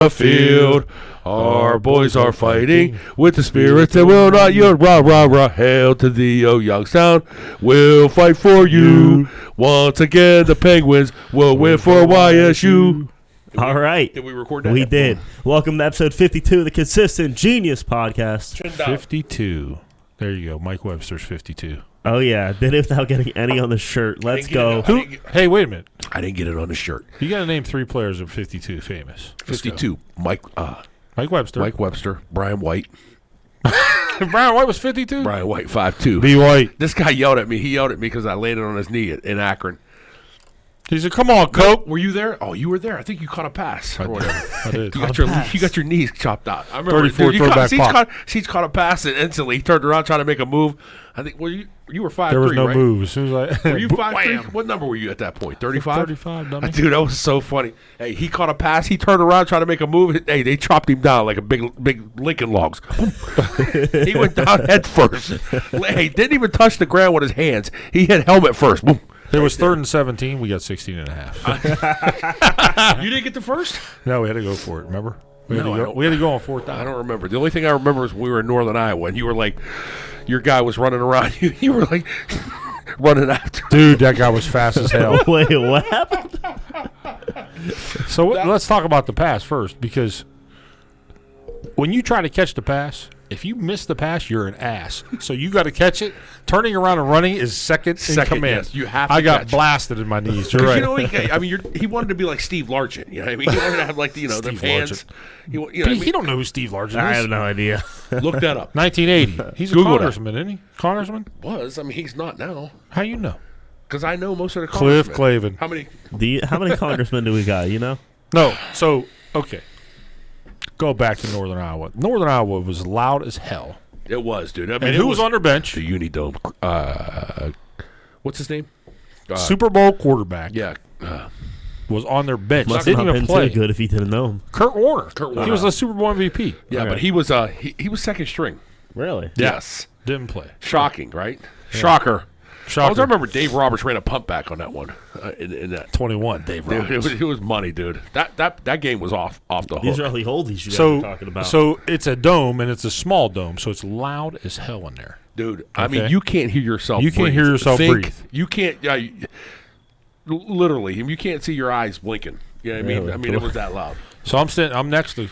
the field. Our boys are fighting with the spirits that will not yield. Rah, rah, rah. Hail to thee, O Youngstown. We'll fight for you. Once again, the Penguins will win for YSU. All right. Did we record that? We did. Welcome to episode 52 of the Consistent Genius Podcast. 52. There you go. Mike Webster's 52. Oh, yeah. Did it without getting any on the shirt. Let's go. Hey, wait a minute. I didn't get it on the shirt. You got to name 3 players of 52 famous. 52. Mike Webster. Mike Webster. Brian White. Brian White was 52? Brian White, 5'2". B. White. This guy yelled at me. He yelled at me because I landed on his knee in Akron. He said, come on, Cope. Were you there? Oh, you were there. I think you caught a pass. I did. You got your knees chopped out. I remember 34 throwback pop. Seach caught a pass and instantly he turned around trying to make a move. I think, well, you were 5'3", There was no right? move. As soon as I... Were you 5'3"? What number were you at that point? 35? 35, dummy. Dude, that was so funny. Hey, he caught a pass. He turned around trying to make a move. Hey, they chopped him down like a big Lincoln logs. He went down head first. Hey, didn't even touch the ground with his hands. He hit helmet first. Boom. It was 3rd and 17. We got 16 and a half. You didn't get the first? No, we had to go for it, remember? We had No, to go on 4th down. I don't remember. The only thing I remember is we were in Northern Iowa, and you were like, your guy was running around. You were like running after. Dude, that guy was fast as hell. Wait, what happened? So let's talk about the pass first, because when you try to catch the pass, if you miss the pass, you're an ass. So you got to catch it. Turning around and running is second in command. Yes, you have to I got catch. blasted in my knees. You're right. You know, he wanted to be like Steve Largent. You know what I mean? He wanted to have like the hands. He don't know who Steve Largent is. I have no idea. Look that up. 1980. He's Google a congressman, isn't he? Congressman? He's not now. How you know? Because I know most of the Cliff congressmen. Clavin. How many? How many congressmen do we got, you know? No. So, okay. Go back to Northern Iowa. Northern Iowa was loud as hell. It was, dude. I mean, And who was on their bench? The Unidome. What's his name? Super Bowl quarterback. Yeah. Was on their bench. Must Didn't not even been play. too good if he didn't know him. Kurt Warner. Warner. He was the Super Bowl MVP. Yeah, Okay. but he was he was second string. Really? Yes. Didn't play. Shocking, right? Yeah. Shocker. Shocker. I remember Dave Roberts ran a pump back on that one. In that 21, Dave Dude, Roberts. it was money, dude. That game was off the hook. These are all the oldies you guys are talking about. So it's a dome, and it's a small dome, so it's loud as hell in there. Dude, I mean, you can't hear yourself. You can't hear yourself breathe. You can't. Literally, you can't see your eyes blinking. You know what I mean? Really? I mean, it was that loud. So I'm next to.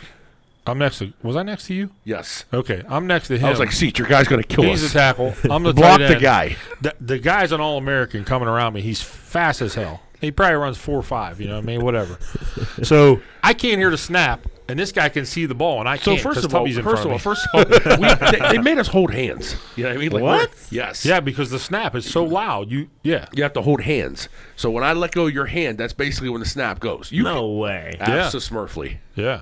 Was I next to you? Yes. Okay, I'm next to him. I was like, Seach, your guy's going to kill us. He's a tackle. I'm the Block tight the end. guy. The guy's an All-American coming around me. He's fast as hell. He probably runs 4.5. You know what I mean? Whatever. So I can't hear the snap, and this guy can see the ball, and I So can't. first of all, they made us hold hands. You know what I mean? Like, What? Yes. Yeah, because the snap is so loud. You have to hold hands. So when I let go of your hand, that's basically when the snap goes. No way. Abso-smurfly. Yeah.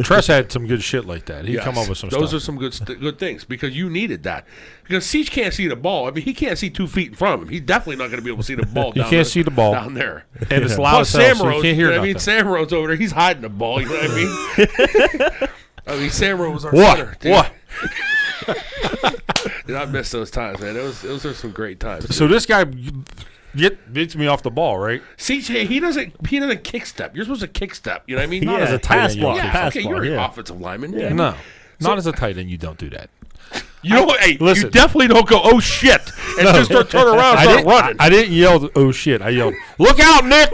Tress had some good shit like that. He'd come up with some Those stuff. are some good things because you needed that. Because Seach can't see the ball. I mean, he can't see 2 feet in front of him. He's dedefinitely not going to be able to see the ball. He can't see the ball down there. And it's loud as hell, so you can't hear I nothing. mean, Sam Rhodes over there, he's hiding the ball. You know what I mean? Sam Rhodes was our center. Dude. What? Dude, I miss those times, man. Those are some great times. So this guy gets me off the ball, right? See, he doesn't kick step. You're supposed to kick step. You know what I mean? Not as a tight pass end. block. Yeah, Pass okay, block, you're an offensive lineman. Yeah. No. Not as a tight end, you don't do that. You definitely don't go, oh shit, and just turn around and start running. I didn't yell, oh shit. I yelled, look out, Nick!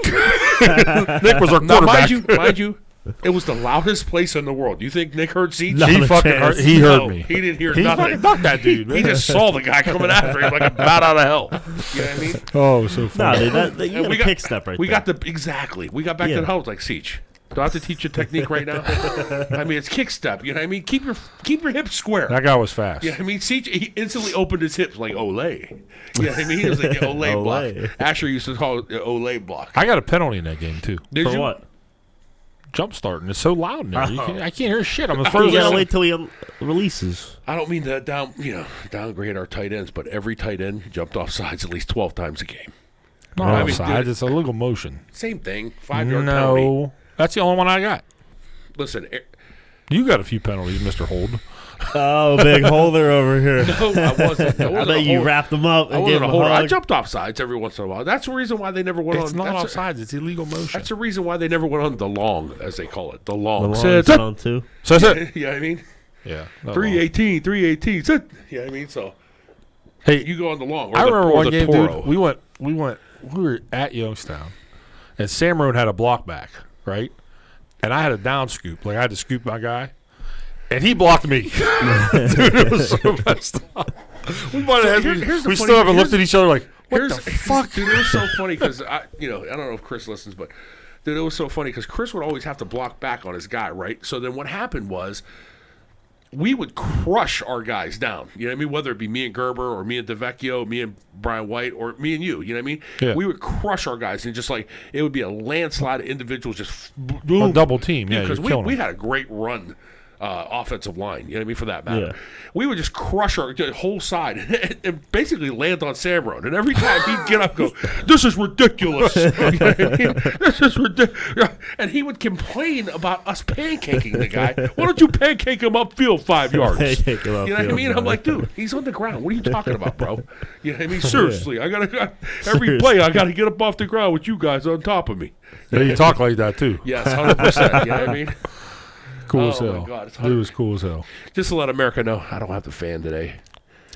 Nick was our Now, quarterback. mind you, it was the loudest place in the world. Do you think Nick heard Seach? No. He fucking heard, he heard me. He didn't hear He nothing. fucking ducked that dude, man. He just saw the guy coming after him like a bat out of hell. You know what I mean? Oh, so No, funny. dude, you got a kick step right We there. got exactly. We got back to the house like Seach. Do I have to teach you technique right now? I mean, it's kick step. You know what I mean? Keep your hips square. That guy was fast. Yeah, I mean, Seach, he instantly opened his hips like Olay. You know what I mean? He was like the Olay block. Asher used to call it the Olay block. I got a penalty in that game, too. Did For you? what? Jump starting. It's so loud in there. I can't hear shit. I'm the You first gotta one. wait till he releases. I don't mean to downgrade our tight ends, but every tight end jumped off sides at least 12 times a game. Not I mean, offside. dude, It's a legal motion. Same thing. 5-yard penalty. No. That's the only one I got. Listen, You got a few penalties, Mr. Hold. Oh, big holder over here. No, I wasn't. I bet you wrapped them up I and gave wasn't them a a holder. I hug. jumped off sides every once in a while. That's the reason why they never went It's on. not That's offsides. It's illegal motion. That's the reason why they never went on the long, as they call it. The long. The long Sit. zone, too. So that's it. You know what I mean? Yeah. not 318, 318. Sit. You know what I mean? So Hey, you go on the long. Or I the, remember or one the game, Toro. dude. We were at Youngstown, and Sam Roan had a block back, right? And I had a down scoop. Like, I had to scoop my guy, and he blocked me. Dude, it was so messed up. We might have here's we the still funny- haven't looked at each other like, what Here's the fuck? Dude, it was so funny because I don't know if Chris listens, but dude, it was so funny because Chris would always have to block back on his guy, right? So then what happened was we would crush our guys down. You know what I mean? Whether it be me and Gerber or me and DeVecchio, me and Brian White, or me and you. You know what I mean? Yeah. We would crush our guys and just like it would be a landslide of individuals just boom. A double team, yeah, Because you're killing we them. had a great run. Offensive line, you know what I mean, for that matter. Yeah. We would just crush our whole side and basically land on Samron. And every time he'd get up and go, this is ridiculous. You know what I mean? This is ridiculous. And he would complain about us pancaking the guy. Why don't you pancake him upfield 5 yards? Pancake him You know what I upfield, mean? I'm right. like, dude, he's on the ground. What are you talking about, bro? You know what I mean? Seriously, every play, I got to get up off the ground with you guys on top of me. Yeah, you talk like that, too. Yes, 100%. You know what I mean? Cool as Oh, my hell. God, it's Dude was cool as hell. Just to let America know, I don't have the fan today.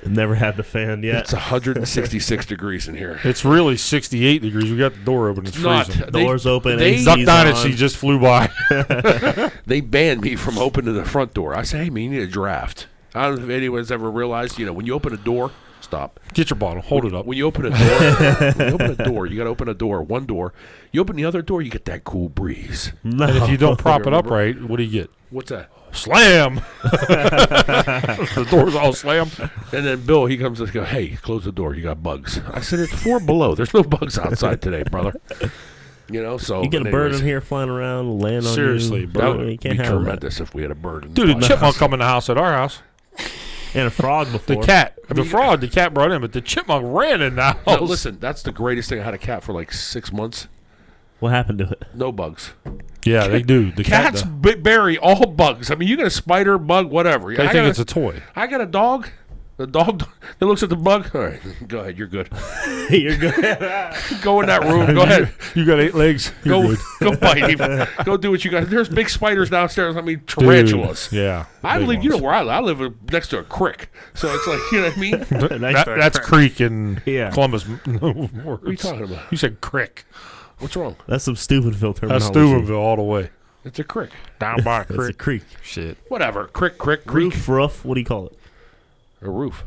Never had the fan yet. It's 166 degrees in here. It's really 68 degrees. We got the door open. It's freezing. Doors open. They, AC's Duck on. Dynasty just flew by. they banned me from opening the front door. I say, hey, man, you need a draft. I don't know if anyone's ever realized, when you open a door, stop. Get your bottle. Hold it up. When you open a door, you got to open a door, one door. You open the other door, you get that cool breeze. No. And if you don't prop it up right, what do you get? What's that? Slam! The door's all slammed. And then Bill, he comes and goes, hey, close the door. You got bugs. I said, it's 4 below. There's no bugs outside today, brother. So You get a bird anyways, in here flying around, land on Seriously, you. bro. That You would can't be have that. tremendous if we had a bird in the Dude, a podcast. chipmunk come in the house at our house. And a frog The before. cat. The frog, the cat brought in, but the chipmunk ran in the house. No, listen, that's the greatest thing. I had a cat for like 6 months. What happened to it? No bugs. Yeah, they do. The Cats cat, bury all bugs. I mean, you got a spider, bug, whatever. they think it's a toy. I got a dog. The dog that looks at the bug. All right, go ahead. You're good. You're good. Go in that room. Go ahead. You got 8 legs. You're Go good. bite him. Go do what you got. There's big spiders downstairs. I mean, tarantulas. Dude, yeah. I big live. You know ones. where I live? I live next to a creek. So it's like, you know what I mean? That's Creek in Yeah. Columbus. What are you talking about? You said Crick. What's wrong? That's some Steubenville terminology. That's Steubenville all the way. It's a creek. Down by a It's a creek. creek. Shit. Whatever. Creek. Roof, roof. What do you call it? A roof.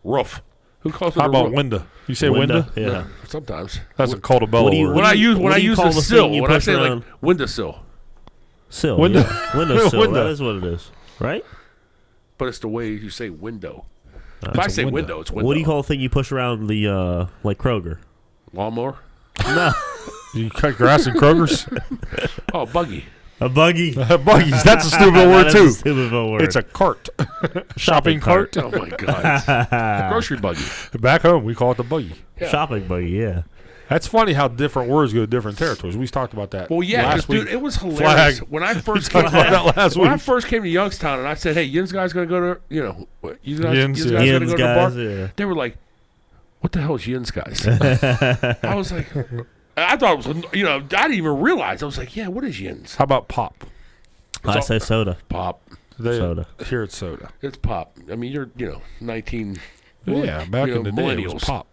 Roof. Who calls it How a about roof? window? You say window? Yeah. Sometimes. That's a Cultobello what do you- word. When I use what do you the call the sill, thing you when I push say around? like windowsill, Sill. Window. Yeah. Windowsill. Window. That is what it is. Right? but it's the way you say window. If I It's a say window. window, it's window. What do you call the thing you push around the, like Kroger? Lawnmower? No. You cut grass in Kroger's? Oh, buggy. A buggy. Buggies. That's a stupid That word, is too. a Steubenville word. It's a cart. Shopping cart. Oh my God. Grocery buggy. Back home, we call it the buggy. Yeah. Shopping buggy, yeah. That's funny how different words go to different territories. We talked about that. Well, yeah, last because week. dude, it was hilarious Flag. when I first We came. talked about that last When I week. first came to Youngstown, and I said, "Hey, Yin's guys gonna go to you guys, Yin's, Yin's yeah. guys gonna Yin's go to the guys, bar." yeah. They were like, "What the hell is Yin's guys?" I was like, I thought it was, I didn't even realize. I was like, "Yeah, what is Yin's?" How about pop? I say soda. Pop. Soda. Here it's soda. It's pop. I mean, you're 19. Yeah, back in the day, it was millennials. pop.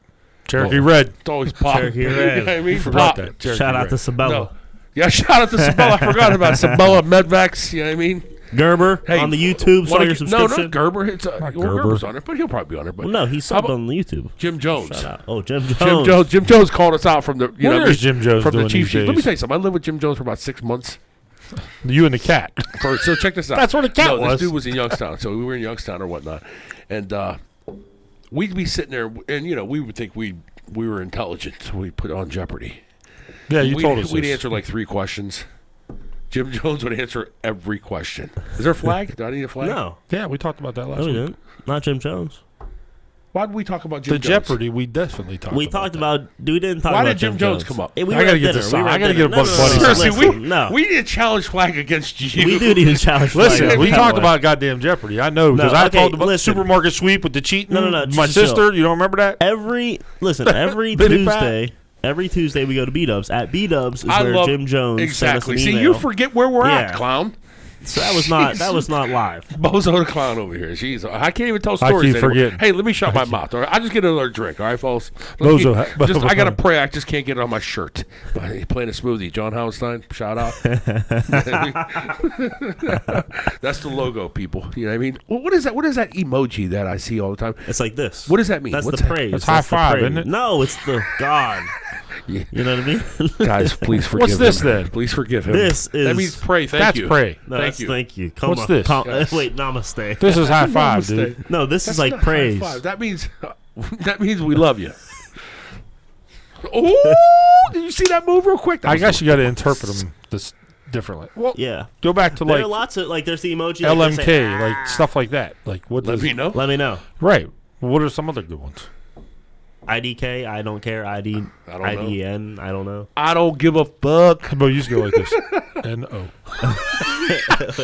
Cherokee Red. It's always pop. Cherokee You Red. know what I mean? Forgot Pop. that. Cherokee Shout out Red. to Sabella. No. Yeah, shout out to Sabella. I forgot about Sabella Medvax. You know what I mean? Gerber Hey, on the YouTube. Saw Wanna your get- subscription. No, not Gerber. It's Not well, Gerber. Gerber's on it, but he'll probably be on it. But Well, no, he's How subbed about on the YouTube. Jim Jones. Shout out. Oh, Jim Jones. Jim Jones called us out from the What is Jim Jones from the doing Chief these Sheet. Let me days? tell you something. I lived with Jim Jones for about 6 months. You and the cat. So check this out. That's where the cat no, was. This dude was in Youngstown, so we were in Youngstown or whatnot, and we'd be sitting there, and we would think we were intelligent. We put on Jeopardy. Yeah, you told us We'd this. answer like 3 questions. Jim Jones would answer every question. Is there a flag? Do I need a flag? No. Yeah, we talked about that last No, we week. didn't. Not Jim Jones. Why did we talk about Jim The Jones? Jeopardy, we definitely talked We about talked that. about. We didn't talk Why about did Jim Jones come up? We I were gotta at get dinner. this We out. were I at gotta dinner. get a Bugs Bunny. Seriously, listen, no. we need a challenge flag against you. We do need a challenge. Listen, flag. we Come talked on. about goddamn Jeopardy. I know because No, I okay, talked about listen. supermarket sweep with the cheating. No. My Just sister, you don't remember that? every Biddy Pat. Tuesday we go to B-Dubs. At B-Dubs is I where love Jim Jones exactly. sent us an See, email. you forget where we're at, Yeah. clown. So that was not live. Bozo the clown over here. Jeez, I can't even tell I stories keep anymore. forgetting. Hey, let me shut my mouth. All right, I just get another drink. All right, folks. Bozo, I gotta pray. I just can't get it on my shirt. Playing a smoothie. John Howenstein, shout out. That's the logo, people. You know what I mean? Well, what is that? What is that emoji that I see all the time? It's like this. What does that mean? That's What's the that? praise. That's high the five, praise. isn't it? No, it's the God. Yeah. You know what I mean? Guys, please forgive What's this him. then? Please forgive him. This is. That means pray. Thank That's you. pray. No, Thank that's you. thank you. Come What's on. this? Yes. Wait, namaste. This is high five, Namaste. dude. No, this That's is like not high praise. five. That means we love you. Oh, did you see that move real quick? That I was guess you got to interpret them this differently. Well, Yeah. go back to There like are lots of there's the emoji like they say, LMK, like stuff like that. Like what? Let does- me know. Let me know. Right. What are some other good ones? IDK, I don't care. ID, I don't know. IDN, I don't know. I don't give a fuck. But you used to go like this. N-O.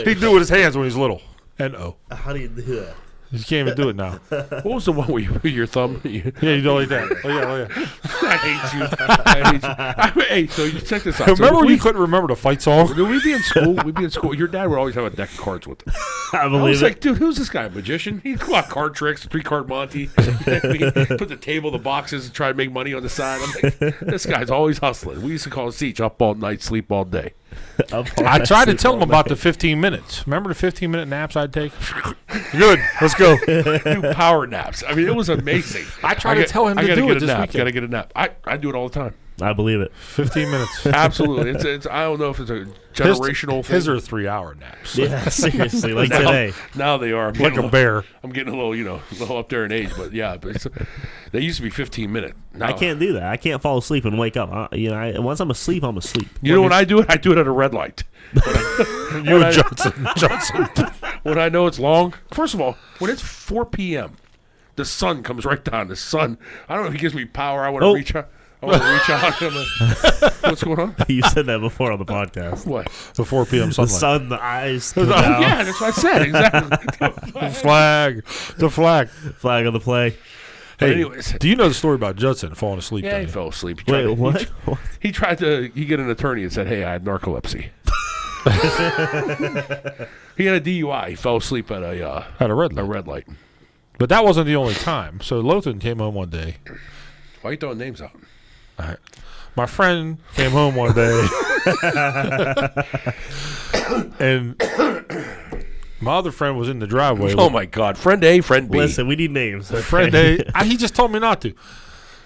He'd do it with his hands when he was little. N-O. How do you do that? You can't even do it now. What was the one where you put your thumb? Yeah, you do it like that. Oh, yeah. I hate you. I hate you. Hey, so you check this out. Remember so when you couldn't remember the fight song? When we'd be in school, your dad would always have a deck of cards with him. I I believe was it. like, dude, who's this guy? A magician? He'd go out card tricks, 3-card Monty. Put the table, the boxes, and try to make money on the side. I'm like, this guy's always hustling. We used to call him Seach, up all night, sleep all day. I tried to tell him about the 15 minutes. Remember the 15-minute naps I'd take? Good. Let's go. Do power naps. I mean, it was amazing. I tried to tell him to do it this nap. weekend. Gotta get a nap. I do it all the time. I believe it. 15 minutes. Absolutely. It's I don't know if it's a generational thing. His are 3-hour naps. Yeah, seriously, like today. Now they are. I'm Like getting a bear. I'm getting a little up there in age, but yeah, they used to be 15 minutes. Now, I can't do that. I can't fall asleep and wake up. Once I'm asleep, I'm asleep. You know when I do it? I do it at a red light. You and Johnson. When I know it's long, first of all, when it's 4 p.m., the sun comes right down. The sun, I don't know if it gives me power. I want to reach out. I want to reach out. I'm like, what's going on? You said that before on the podcast. What? The 4 p.m. The sunlight. sun, the eyes, Oh, come down. yeah, that's what I said. Exactly. The flag. Flag on the play. Hey, anyways. do you know the story about Judson falling asleep? Yeah, don't he you? fell asleep. He Wait, tried what? He tried to get an attorney and said, hey, I had narcolepsy. He had a DUI. He fell asleep at At a red light. a red light. But that wasn't the only time. So Lothan came home one day. Why are you throwing names out? My friend came home one day. And my other friend was in the driveway. Oh, my God. Friend A, friend B. Listen, we need names. Okay? Friend A, he just told me not to.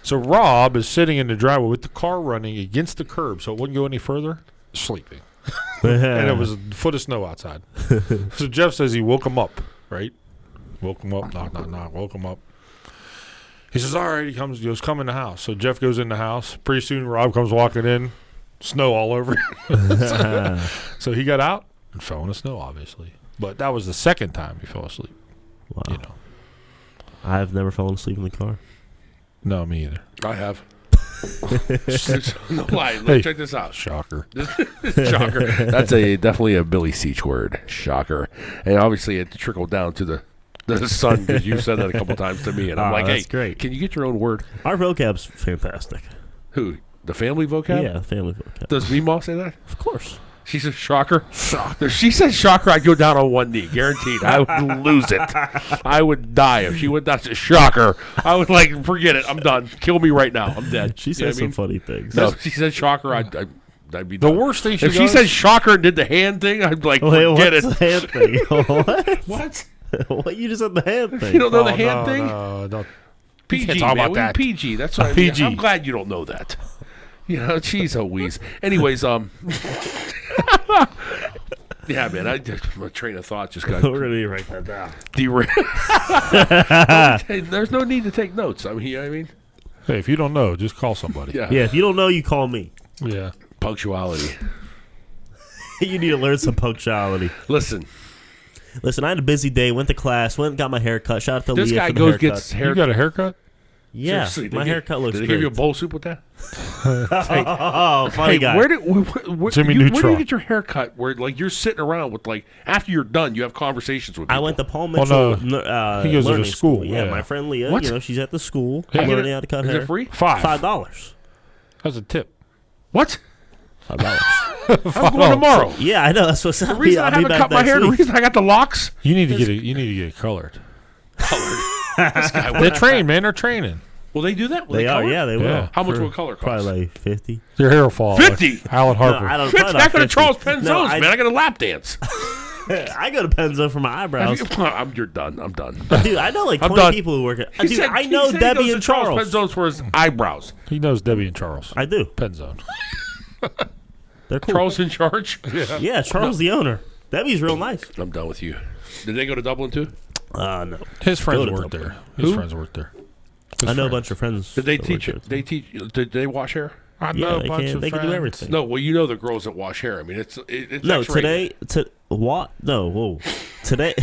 So Rob is sitting in the driveway with the car running against the curb so it wouldn't go any further, sleeping. And it was a foot of snow outside. So Jeff says he woke him up, right? Woke him up, knock, woke him up. He says, all right, he goes, come in the house. So Jeff goes in the house. Pretty soon Rob comes walking in, snow all over him. So he got out and fell in the snow, obviously. But that was the second time he fell asleep. Wow. You know. I've never fallen asleep in the car. No, me either. I have. No lie. Hey. Check this out. Shocker. Shocker. That's definitely a Billy Seach word. Shocker. And obviously it trickled down to the son because you said that a couple times to me. And I'm like, hey, that's great. can you get your own word? Our vocab's fantastic. Who? The family vocab? Yeah, family vocab. Does Meemaw say that? Of course. She says shocker. If she said shocker, I'd go down on one knee, guaranteed. I would lose it. I would die if she went. That's a shocker. I would forget it. I'm done. Kill me right now. I'm dead. She You know says what I some mean? funny things. No, if she said shocker, I'd be The done. worst thing she If she does, said shocker and did the hand thing, I'd Wait, forget what's it. the hand thing? What? What? What? You just said the hand thing. You don't know the Oh, hand no, thing? No, don't. PG, can't talk man. about We that. PG. That's what PG. I'm glad you don't know that. You know, geez, Louise. Anyways, yeah, man. My train of thought just got We're going to write that down. derailed. Hey, there's no need to take notes. I mean, you know what I mean? Hey, if you don't know, just call somebody. Yeah. Yeah, if you don't know, you call me. Yeah. Punctuality. You need to learn some punctuality. Listen, Listen, I had a busy day. Went to class. Went and got my hair cut. Shout out to This Leah guy for the goes haircut. gets hair. You got a haircut? Yeah, Seriously, my haircut looks Did they great. give you a bowl soup with that? Oh, funny guy. Where do Jimmy you Neutron. get your haircut? Where like you're sitting around with like after you're done, you have conversations with people. I went to Paul Well, Mitchell. no, he goes to the learning school, Yeah, yeah. my friend Leah. What? You know, she's at the school How you learning get it? how to cut Is hair. it free? $5. That's a tip. What? $5. I'm going tomorrow. Yeah, I know. That's what's The reason I haven't cut my hair, the reason I got the locks. You need to get it colored. This guy, They're trained, man. They're training. will they do that? Will They are. color? Yeah, they will. Yeah. How much For will color cost? Probably like 50. Their hair will fall. 50? Like Alan No, Harper. I don't. Bitch, Probably back not to 50. Charles Penzones, No, man. I got a lap dance. I go to Penzo for my eyebrows. You're done. I'm done. Dude, I know like I'm 20 done. people who work at. He Dude, said- I he know said he Debbie goes and to Charles Charles. Penzones for his eyebrows. He knows Debbie and Charles. I do. Penzone. They're cool. Charles in charge. Yeah, Charles the owner. Debbie's real nice. I'm done with you. Did they go to Dublin too? No. His friends to work Dublin. there. His Who? friends work there. I know a bunch of friends. Did they that teach work it? there. They teach. Did they wash hair? I Yeah, know they a bunch can. of They can do friends. everything. No. Well, you know the girls that wash hair. I mean, it's No, X-rated. today. What? No, whoa. Today.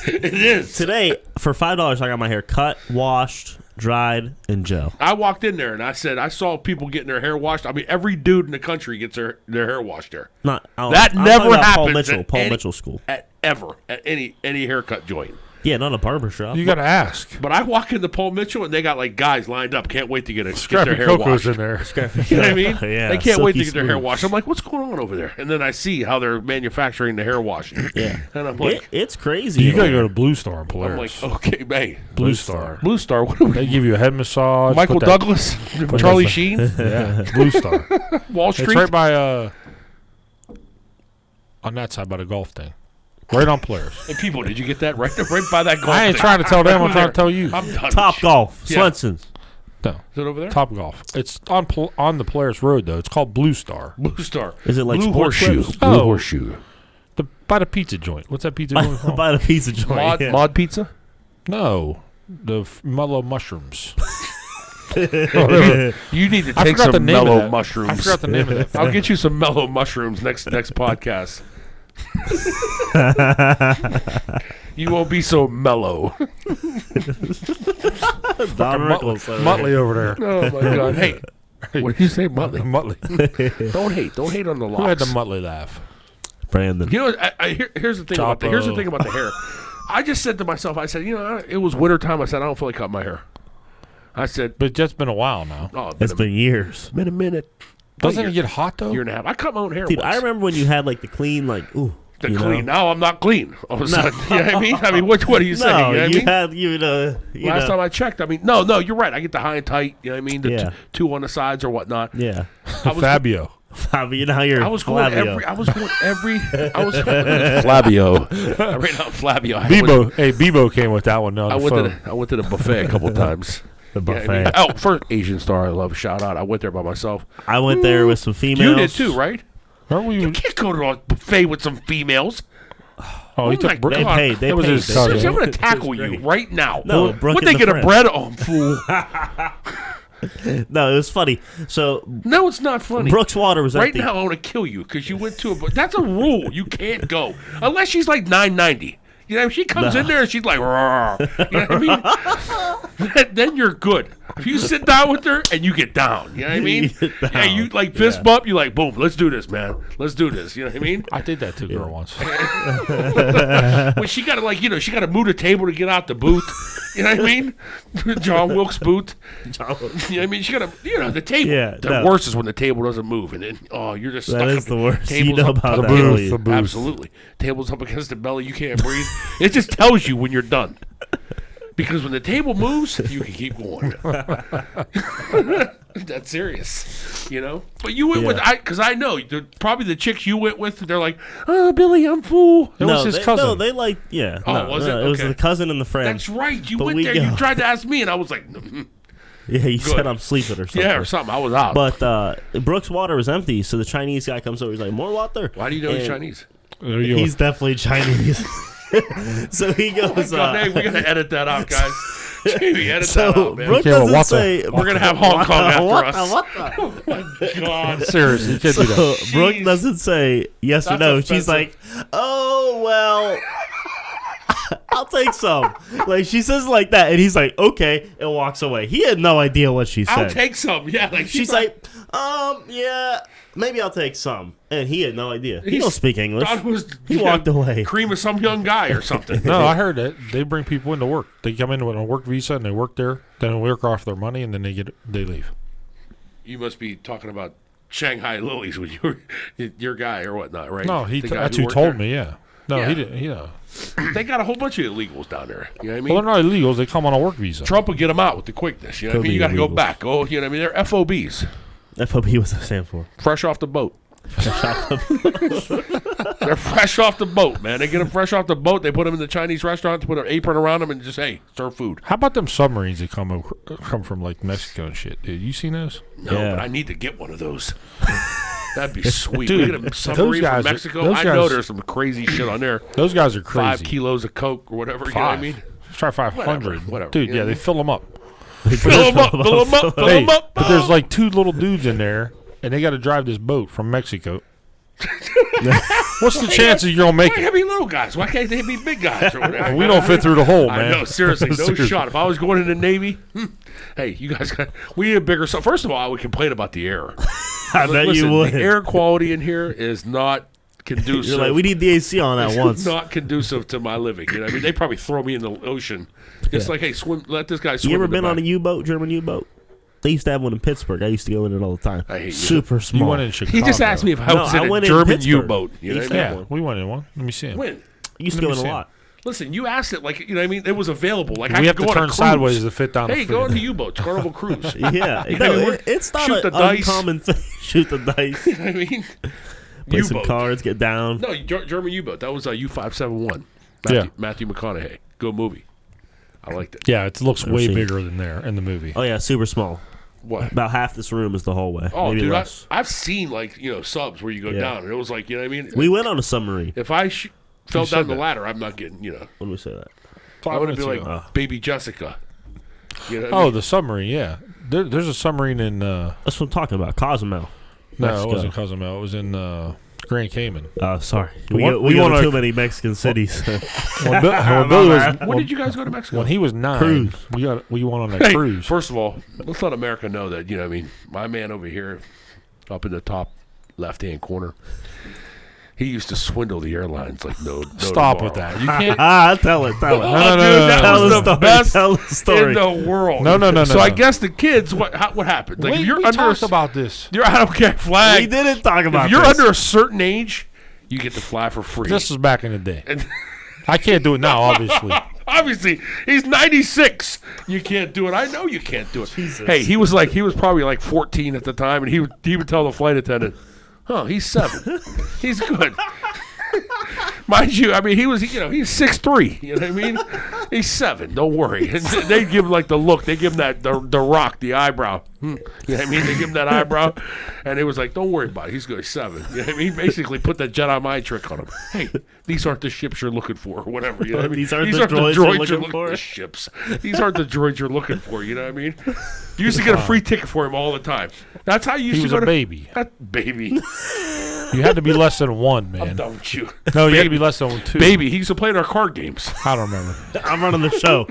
It is. Today for $5, I got my hair cut, washed, dried, and gel. I walked in there and I said I saw people getting their hair washed. I mean, every dude in the country gets their hair washed there. Not That I'm never talking about happens Paul Mitchell. at Paul any- Mitchell School. At any haircut joint. Yeah, not a barber shop. You got to ask. But I walk into Paul Mitchell and they got like guys lined up. Can't wait to get their Scrappy hair Coco's washed. in there. You know what I mean? Yeah, they can't wait to silky get their hair smooth. washed. I'm like, what's going on over there? And then I see how they're manufacturing the hair washing. Yeah. And I'm like, It's crazy. You over got to there. go to Blue Star in I'm Polaris. like, okay, hey, Blue Star. Blue Star. What are we? They give you a head massage. Michael put that- Douglas, Charlie that- Sheen, Yeah, Blue Star. Wall It's Street. right by on that side by the golf thing. Right on Polaris. Hey, people, did you get that right by that golf I ain't thing? trying to tell them. I'm trying to tell you. I'm done. Top Golf, Yeah. Swenson's. No, Is it over there? Top Golf. It's on the Polaris Road though. It's called Blue Star. Blue Star. Is it like Blue sports Horseshoe? clips? Blue Oh. Horseshoe. By the pizza joint. What's that pizza joint called? By the pizza joint. Mod, yeah. mod pizza? No, the mellow mushrooms. You need to I take forgot the some name of mellow that. mushrooms. I forgot the name of that. I'll get you some mellow mushrooms next podcast. You won't be so mellow. Don Rickles over Muttley over there. Oh my god! Hey, what did you say, Muttley? Muttley. Don't hate. Don't hate on the locks. Who had the Muttley laugh? there. Brandon. You know, here's the thing about the Chapo. thing about the hair. I just said to myself, I said, it was winter time. I said, I don't feel like cutting my hair. I said, But that's been a while now. oh, It's been years. been a minute. Doesn't year, it get hot though? year and a half. I cut my own hair. Dude, once. I remember when you had like the clean, like, ooh. The you clean. know? Now I'm not clean. All of a sudden, you know what I mean? I mean, what are you saying? No, You know what I you mean? had, you Last know. time I checked, I mean, no, you're right. I get the high and tight. You know what I mean? The Yeah. two on the sides or whatnot. Yeah. I was, Fabio. You know how you're I was going Flavio. Flavio. I ran out Flavio. Bebo. Hey, Bebo came with that one. No, I went to the buffet a couple times. The You know what I buffet. mean? Oh, first Asian Star I love. Shout out. I went there by myself. I went there with some females. You did too, right? Aren't we? You can't go to a buffet with some females. Oh, he Oh my took. They God. paid. They That was paid. his They cousin. paid. I'm going It to was tackle you great. right now. No, Brooke Would and they the get a friend. bread? Oh, fool. No, it was funny. So No, it's not funny. Brooks Water was Right empty. now, I want to kill you because you went to a. That's a rule. You can't go unless she's like $9.90. You know, if she comes in there and she's like, "Rawr," you know what I mean? then you're good. If you sit down with her and you get down, you know what I mean? You get Yeah, down. you like fist bump. You like, boom, let's do this, man. Let's do this. You know what I mean? I did that to a girl once. When she got to she got to move the table to get out the booth. You know what I mean? John Wilkes Booth. You know what I mean? She got to, the table. Yeah, the no. worst is when the table doesn't move, and then you're just stuck. That is up- the worst. You Tables know up about to that. the booth, belly. the booth. Absolutely. Tables up against the belly, you can't breathe. It just tells you when you're done. Because when the table moves, you can keep going. That's serious, But you went with because I know probably the chicks you went with. They're like, "Oh, Billy, I'm full." It was his they, cousin. No, they like, yeah. Oh, no, was no, it? It was Okay. the cousin and the friend. That's right. You But went we there. go- You tried to ask me, and I was like, "Mm, Yeah, you Good. said I'm sleeping or something. yeah, or something. I was out. But Brooks Water was empty, so the Chinese guy comes over. He's like, "More water." Why do you know he's And Chinese? There you He's definitely Chinese. So he goes. God, hey, we gotta edit that out, guys. Jamie, edit that So out, man. Brooke Okay, well, doesn't what the- say. We're gonna have Hong Kong after us. What the? God, seriously, you can't do that. So Brooke Jeez. doesn't say yes or That's no. offensive. She's like, "Oh well." take some. Like, she says it like that, and he's like, okay, and walks away. He had no idea what she said. I'll take some. Yeah, like She's like, yeah, maybe I'll take some. And he had no idea. He don't speak English. thought it was, He walked away. Cream of some young guy or something. No, I heard that they bring people into work. They come in with a work visa and they work there. Then they work off their money and then they leave. You must be talking about Shanghai Lilies when you were your guy or whatnot, right? No, The guy that's who worked told there? me. Yeah. No, Yeah. he didn't. They got a whole bunch of illegals down there. You know what I mean? Well, they're not illegals. They come on a work visa. Trump will get them out with the quickness. You know what I mean? You got to go illegals. back. Oh, you know what I mean? They're FOBs, FOB was the stand for. fresh off the boat. They're fresh off the boat, man. They get them fresh off the boat. They put them in the Chinese restaurant, put an apron around them, and just, hey, serve food. How about them submarines that come from like Mexico and shit, dude? You seen those? No, Yeah. but I need to get one of those. That'd be sweet. Dude, We get a submarine guys from are- Mexico. those I know guys- there's some crazy shit on there. Those guys are crazy. 5 kilos of Coke or whatever. You know what I mean? Try 500. Whatever, Dude, you know yeah, what I they mean? fill them up. Fill them up, fill them up, fill Hey, them up. but there's like 2 little dudes in there, and they got to drive this boat from Mexico. What's the chances you're gonna make Why it? can't be little guys? Why can't they be big guys? Or whatever? We don't fit through the hole, I man. know, seriously, no Seriously. shot. If I was going in the Navy, hey, you guys we need a bigger. So first of all, I would complain about the air. I bet Listen, you would. the air quality in here is not conducive. You're like, we need the AC on at once. Not conducive to my living. You know what I mean? They probably throw me in the ocean. It's like, hey, swim. Let this guy swim. You ever in the been on a back. U-boat, German U-boat? They used to have one in Pittsburgh. I used to go in it all the time. I hate you. Super You small. went in Chicago. He just asked me if I No, was I in went a in German Pittsburgh. U-boat. You know what I mean? Yeah, we went in one. Let me see him. When? I used to Let go me in a see lot. Listen, you asked it like, you know what I mean? It was available. Like, I We have could to go on a turn cruise. sideways to fit down. Hey, the go on fit. the U-boat. Carnival Cruise. Yeah, You no, know, we're- it's not shoot an the dice. uncommon thing. Shoot the dice, You know what I mean? play some U-boat. cards, get down. No, German U-boat. That was U-571. Yeah. Matthew McConaughey. Good movie. I liked it. Yeah, it looks way seen it. bigger than there in the movie. Oh yeah, super small. What? About half this room is the hallway. Oh, maybe dude, less. I've seen, like, you know, subs where you go Yeah. down, and it was like, you know what I mean? We went on a submarine. If I fell said down the that? ladder, I'm not getting, you know. When we say that, I would be like ago. Baby Jessica. You know what I Oh, mean? the submarine. Yeah, there's a submarine in. that's what I'm talking about. Cozumel. No, Mexico. it wasn't Cozumel. It was in Grand Cayman. Sorry, We we went- go, we we go went to on too a- many Mexican cities. When Billy was When did you guys go to Mexico? when he was 9, Cruise. we went on a Hey, cruise. first of all, let's let America know that, you know what I mean, my man over here, up in the top left-hand corner, he used to swindle the airlines like no Stop tomorrow. with that. You can't. Tell it. No, Oh, no, dude, no, that Tell was the the story. best Tell the story. in the world. No. So I no. guess the kids, what happened? Like, we if you're we under talked about this. I don't care, flag. We didn't talk about If you're this. under a certain age, you get to fly for free. This is back in the day. And- I can't do it now, obviously. Obviously, he's 96. You can't do it. I know you can't do it. Hey, he was probably like 14 at the time, and he would tell the flight attendant, "Huh, he's 7. He's good." Mind you, I mean, he's 6'3". You know what I mean? He's 7. Don't worry. And they give him like the look. They give him that the rock, the eyebrow. You know what I mean? They give him that eyebrow, and it was like, "Don't worry about it. He's good. He's 7." You know what I mean? Basically, put that Jedi mind trick on him. Hey, these aren't the ships you're looking for, or whatever. You know what I mean? These aren't the droids you're looking for. The ships. These aren't the droids you're looking for. You know what I mean? You used to get a free ticket for him all the time. That's how you used He to was go a to baby. That baby. You had to be less than 1, man. Don't you? No, you had to be less than 2. Baby, he used to play in our card games. I don't remember. I'm running the show.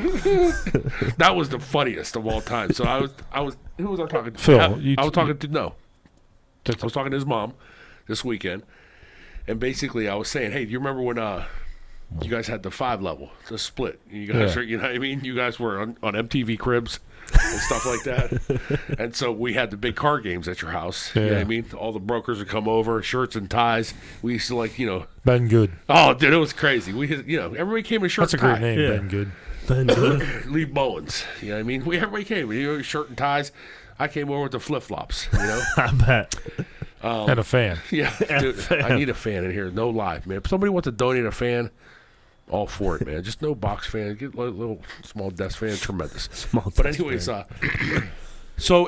That was the funniest of all time. So I was. Who was I talking to? Phil, I you- was talking to I was talking to his mom this weekend, and basically I was saying, "Hey, do you remember when you guys had the 5 level, the split? You guys, Yeah. are, you know what I mean? You guys were on MTV Cribs and stuff like that, and so we had the big card games at your house. You know what I Yeah. mean? All the brokers would come over, shirts and ties. We used to Ben Good. Oh, dude, it was crazy. Everybody came in shirt That's a and great tie. name, Yeah. Ben Good. Lee Bowens. You know what I mean? Everybody came. Shirt and ties. I came over with the flip-flops, you know? I bet. And a fan. Yeah, dude, I need a fan in here. No live, man. If somebody wants to donate a fan, all for it, man. Just no box fan. Get a little small desk fan. Tremendous. But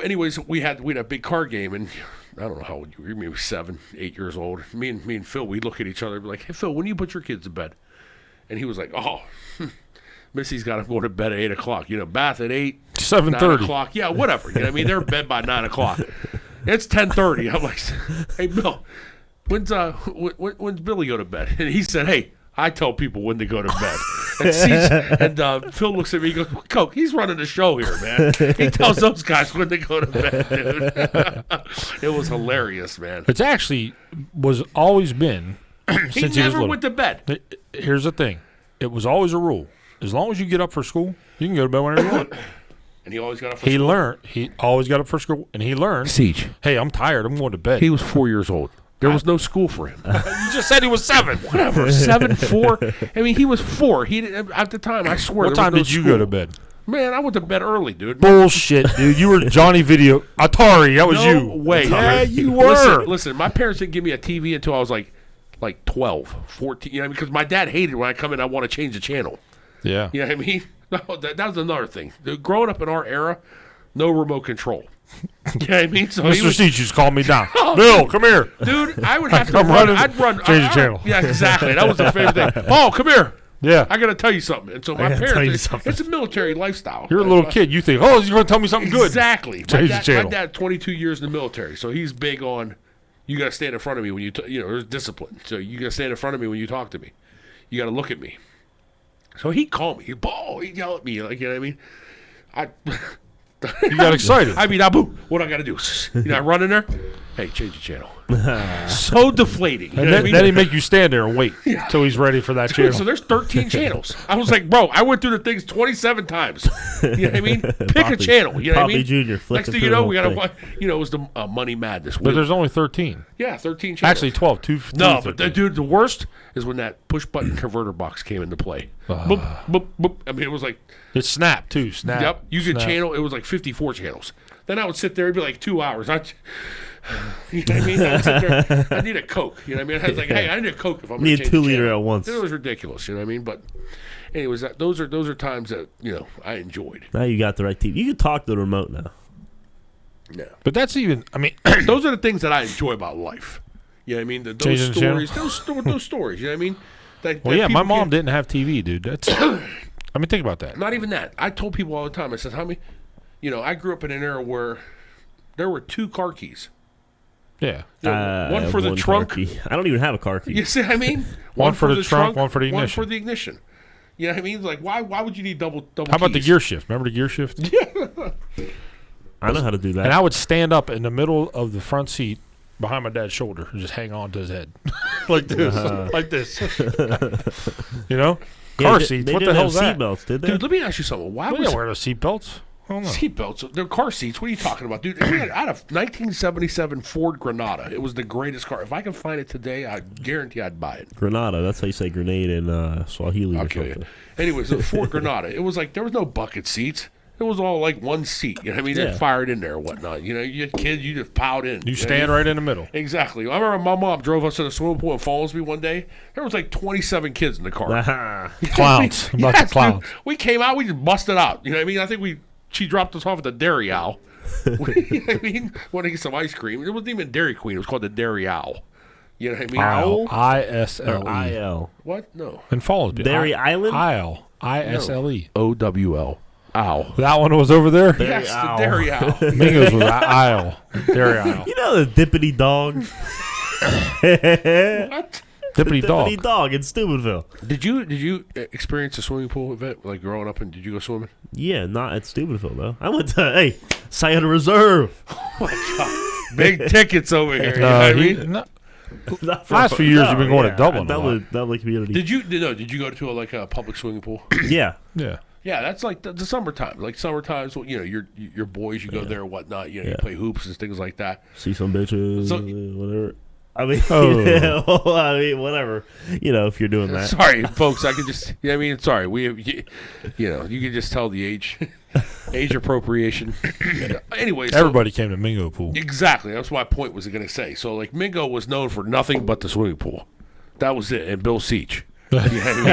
anyways, we had a big card game, and I don't know how old you were. Maybe 7, 8 years old. Me and Phil, we look at each other and be like, "Hey, Phil, when do you put your kids to bed?" And he was like, "Oh, Missy's got to go to bed at 8 o'clock. You know, bath at 8, 9 7:30. o'clock. Yeah, whatever. You know what I mean? They're in bed by 9 o'clock. It's 10:30. I'm like, "Hey, Bill, when's Billy go to bed?" And he said, "Hey, I tell people when to go to bed." And Phil looks at me. He goes, "Coke, he's running the show here, man. He tells those guys when they go to bed, dude." It was hilarious, man. It's actually was always been He since he was never little. went to bed. Here's the thing. It was always a rule. As long as you get up for school, you can go to bed whenever you want. And he always got up for school. He always got up for school, and he learned, Seach. hey, I'm tired. I'm going to bed. He was 4 years old. There was no school for him. You just said he was 7. Whatever, 7, 4. I mean, he was 4. He didn't, at the time, I swear. What there time was no did you school. go to bed? Man, I went to bed early, dude. Bullshit, dude. You were Johnny Video. Atari, that was No you. way. Yeah, you were. Listen, my parents didn't give me a TV until I was like 12, 14. You know, because my dad hated when I come in, I want to change the channel. Yeah. You know what I mean? No, that was another thing. Growing up in our era, no remote control. You know what I mean? So Mr. Seach just called me down. Bill, come here. Dude, I would have to Come run. running, I'd run. change the channel. Yeah, exactly. That was the favorite thing. Oh, come here. Yeah. I got to tell you something. And so my gotta tell you parents, something. it's a military lifestyle. You're a little kid. You think, oh, he's going to tell me something good. Exactly. Change the channel. My dad, 22 years in the military, so he's big on, you got to stand in front of me when there's discipline. So you got to stand in front of me when you talk to me. You got to look at me. So he'd call me. He'd yell at me. Like, you know what I mean? You got excited. I mean, Abu, what I got to do? I run in there. Hey, change the channel. So deflating. You know And what I mean? then he make you stand there and wait until he's ready for that Dude, channel. so there's 13 channels. I was like, bro, I went through the things 27 times. You know what I mean? Pick a channel. You know what I Poppy mean? Jr. flipped Next it thing through you the know, whole we got thing. to, it was the Money Madness. But there's only 13. Yeah, 13 channels. Actually, 12. No, but dude, the worst is when that push button converter box came into play. Boop, boop, boop. I mean, it was like, It snapped, too. Snap. yep, you could snap. channel. It was like 54 channels. Then I would sit there, it'd be like 2 hours. You know what I mean? I'd sit there, I need a Coke. You know what I mean? I was like, hey, I need a Coke if I'm going Need to a change 2 the liter channel. at once. It was ridiculous. You know what I mean? But anyways, those are times that, I enjoyed. Now you got the right TV. You can talk to the remote now. Yeah. But that's even, I mean, Those are the things that I enjoy about life. You know what I mean? Those Changing the channel? stories, those stories. You know what I mean? well, yeah, my mom did. didn't have TV, dude. That's, I mean, think about that. Not even that. I told people all the time. I said, how many? I grew up in an era where there were 2 car keys. Yeah. One for the trunk. car key. I don't even have a car key. You see what I mean? One for the trunk, one for the ignition. One for the ignition. You know what I mean? Like, why would you need double How about the keys? gear shift? Remember the gear shift? I know how to do that. And I would stand up in the middle of the front seat behind my dad's shoulder and just hang on to his head. Like this. Like this. You know? Yeah, Car they- seats. they What the didn't hell's have that? seatbelts, did they? Dude, let me ask you something. Why We was don't wear those seatbelts. I don't know. seatbelts? They're car seats. What are you talking about, dude? I had a 1977 Ford Granada. It was the greatest car. If I can find it today, I guarantee I'd buy it. Granada. That's how you say grenade in Swahili I'll or kill you. something. Anyways, the Ford Granada. It was like there was no bucket seats. It was all like one seat. You know what I mean? Yeah. They fired in there or whatnot. You kids, you just piled in. You know what I stand mean? right in the middle. Exactly. I remember my mom drove us to the swimming pool in Fallsby one day. There was like 27 kids in the car. Clowns. About Yes, the clowns. dude. We came out, we just busted out. You know what I mean? I think she dropped us off at the Dairy Owl. You know what I mean? Want to get some ice cream. It wasn't even Dairy Queen. It was called the Dairy Owl. You know what I mean? Owl. Or I-S-L-E. IL. What? No. In Fallsby. Dairy Island? Isle. I-S-L-E. O-W-L. Owl. That one was over there? Dairy Yes, Owl. the Dairy Owl. Mingo's was Isle. Dairy Isle. You know the Dippity Dog? What? Dippity dog. Dippity Dog in Steubenville. Did you experience a swimming pool event like growing up? And did you go swimming? Yeah, not at Steubenville, though. I went to, Sayona Reserve. Big tickets over here. You know what I mean? Not for- Last few years you've been going to Dublin a Dublin, lot. Dublin community. Did you go to a public swimming pool? Yeah. Yeah. Yeah, that's like the summertime. Like summertime, so your boys, you go there and whatnot. You Yeah. play hoops and things like that. See some bitches, So- whatever. I mean, Oh. whatever. If you're doing that. Sorry, folks. I could just. Yeah, I mean, sorry. You can just tell the age appropriation. Anyway, Everybody came to Mingo Pool. Exactly. That's my point was going to say. So, like, Mingo was known for nothing but the swimming pool. That was it. And Bill Seach. You know what I mean?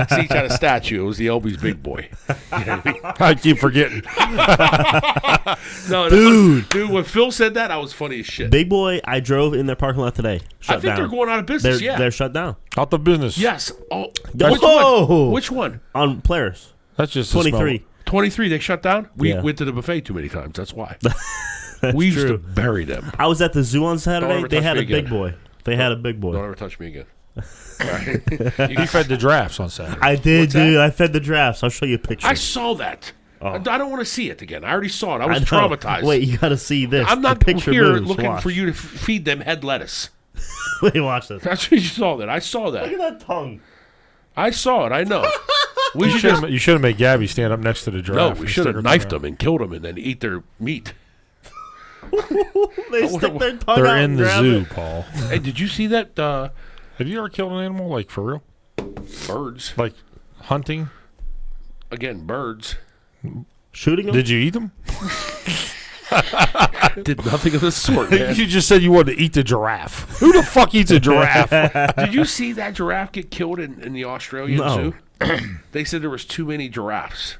Seach had a statue. It was the LB's big boy. You know what I mean? I keep forgetting. No, dude, when Phil said that, I was funny as shit. Big Boy, I drove in their parking lot today. Shut I think down. they're going out of business. They're shut down. Out the business. Yes. Oh, Whoa! which one? On Polaris. That's just the 23. 23. They shut down. We Yeah. went to the buffet too many times. That's why. That's We used to true. bury them. I was at the zoo on Saturday. ever They touch had me a big again. boy. They had a big boy. Don't ever touch me again. Right? He fed the giraffes on Saturday. I did, What's that? dude. I fed the giraffes. I'll show you a picture. I saw that. Oh. I don't want to see it again. I already saw it. I was I know. traumatized. Wait, you got to see this. I'm not the picture here moves. looking Watch. for you to feed them head lettuce. Wait, watch this. That's what you saw. That I saw that. Look at that tongue. I saw it. I know. We You should have made Gabby stand up next to the no. giraffe. We and should stick have her knifed tongue them and killed them and then eat their meat. They stick their tongue out. They're out in and the grab zoo, it. Paul. Hey, did you see that? Have you ever killed an animal, like, for real? Birds. Like, hunting? Again, birds. Shooting them? Did you eat them? Did nothing of the sort, man. You just said you wanted to eat the giraffe. Who the fuck eats a giraffe? Did you see that giraffe get killed in the Australian No. zoo? They said there was too many giraffes.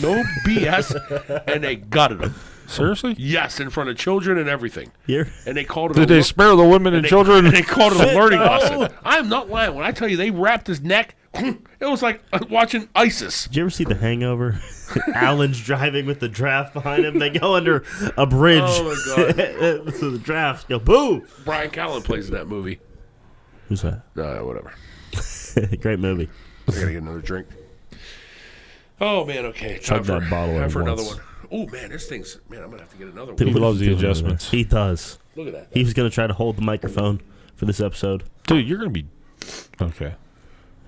No BS. And they gutted them. Seriously? Yes, in front of children and everything. Here? And they called it Did they spare the women and children? And they called it a learning No. lesson. I'm not lying. When I tell you they wrapped his neck, it was like watching ISIS. Did you ever see The Hangover? Alan's driving with the draft behind him. They go under a bridge. Oh, my God. So the drafts go, boo! Brian Callen plays in that movie. Who's that? Whatever. Great movie. I gotta get another drink. Oh, man, okay. Chug Time that bottle time at for another once. one. Oh, man, this thing's... Man, I'm gonna have to get another Dude, one. He what loves is he the doing over adjustments. there? He does. Look at that. He was going to try to hold the microphone for this episode. Dude, you're going to be... Okay.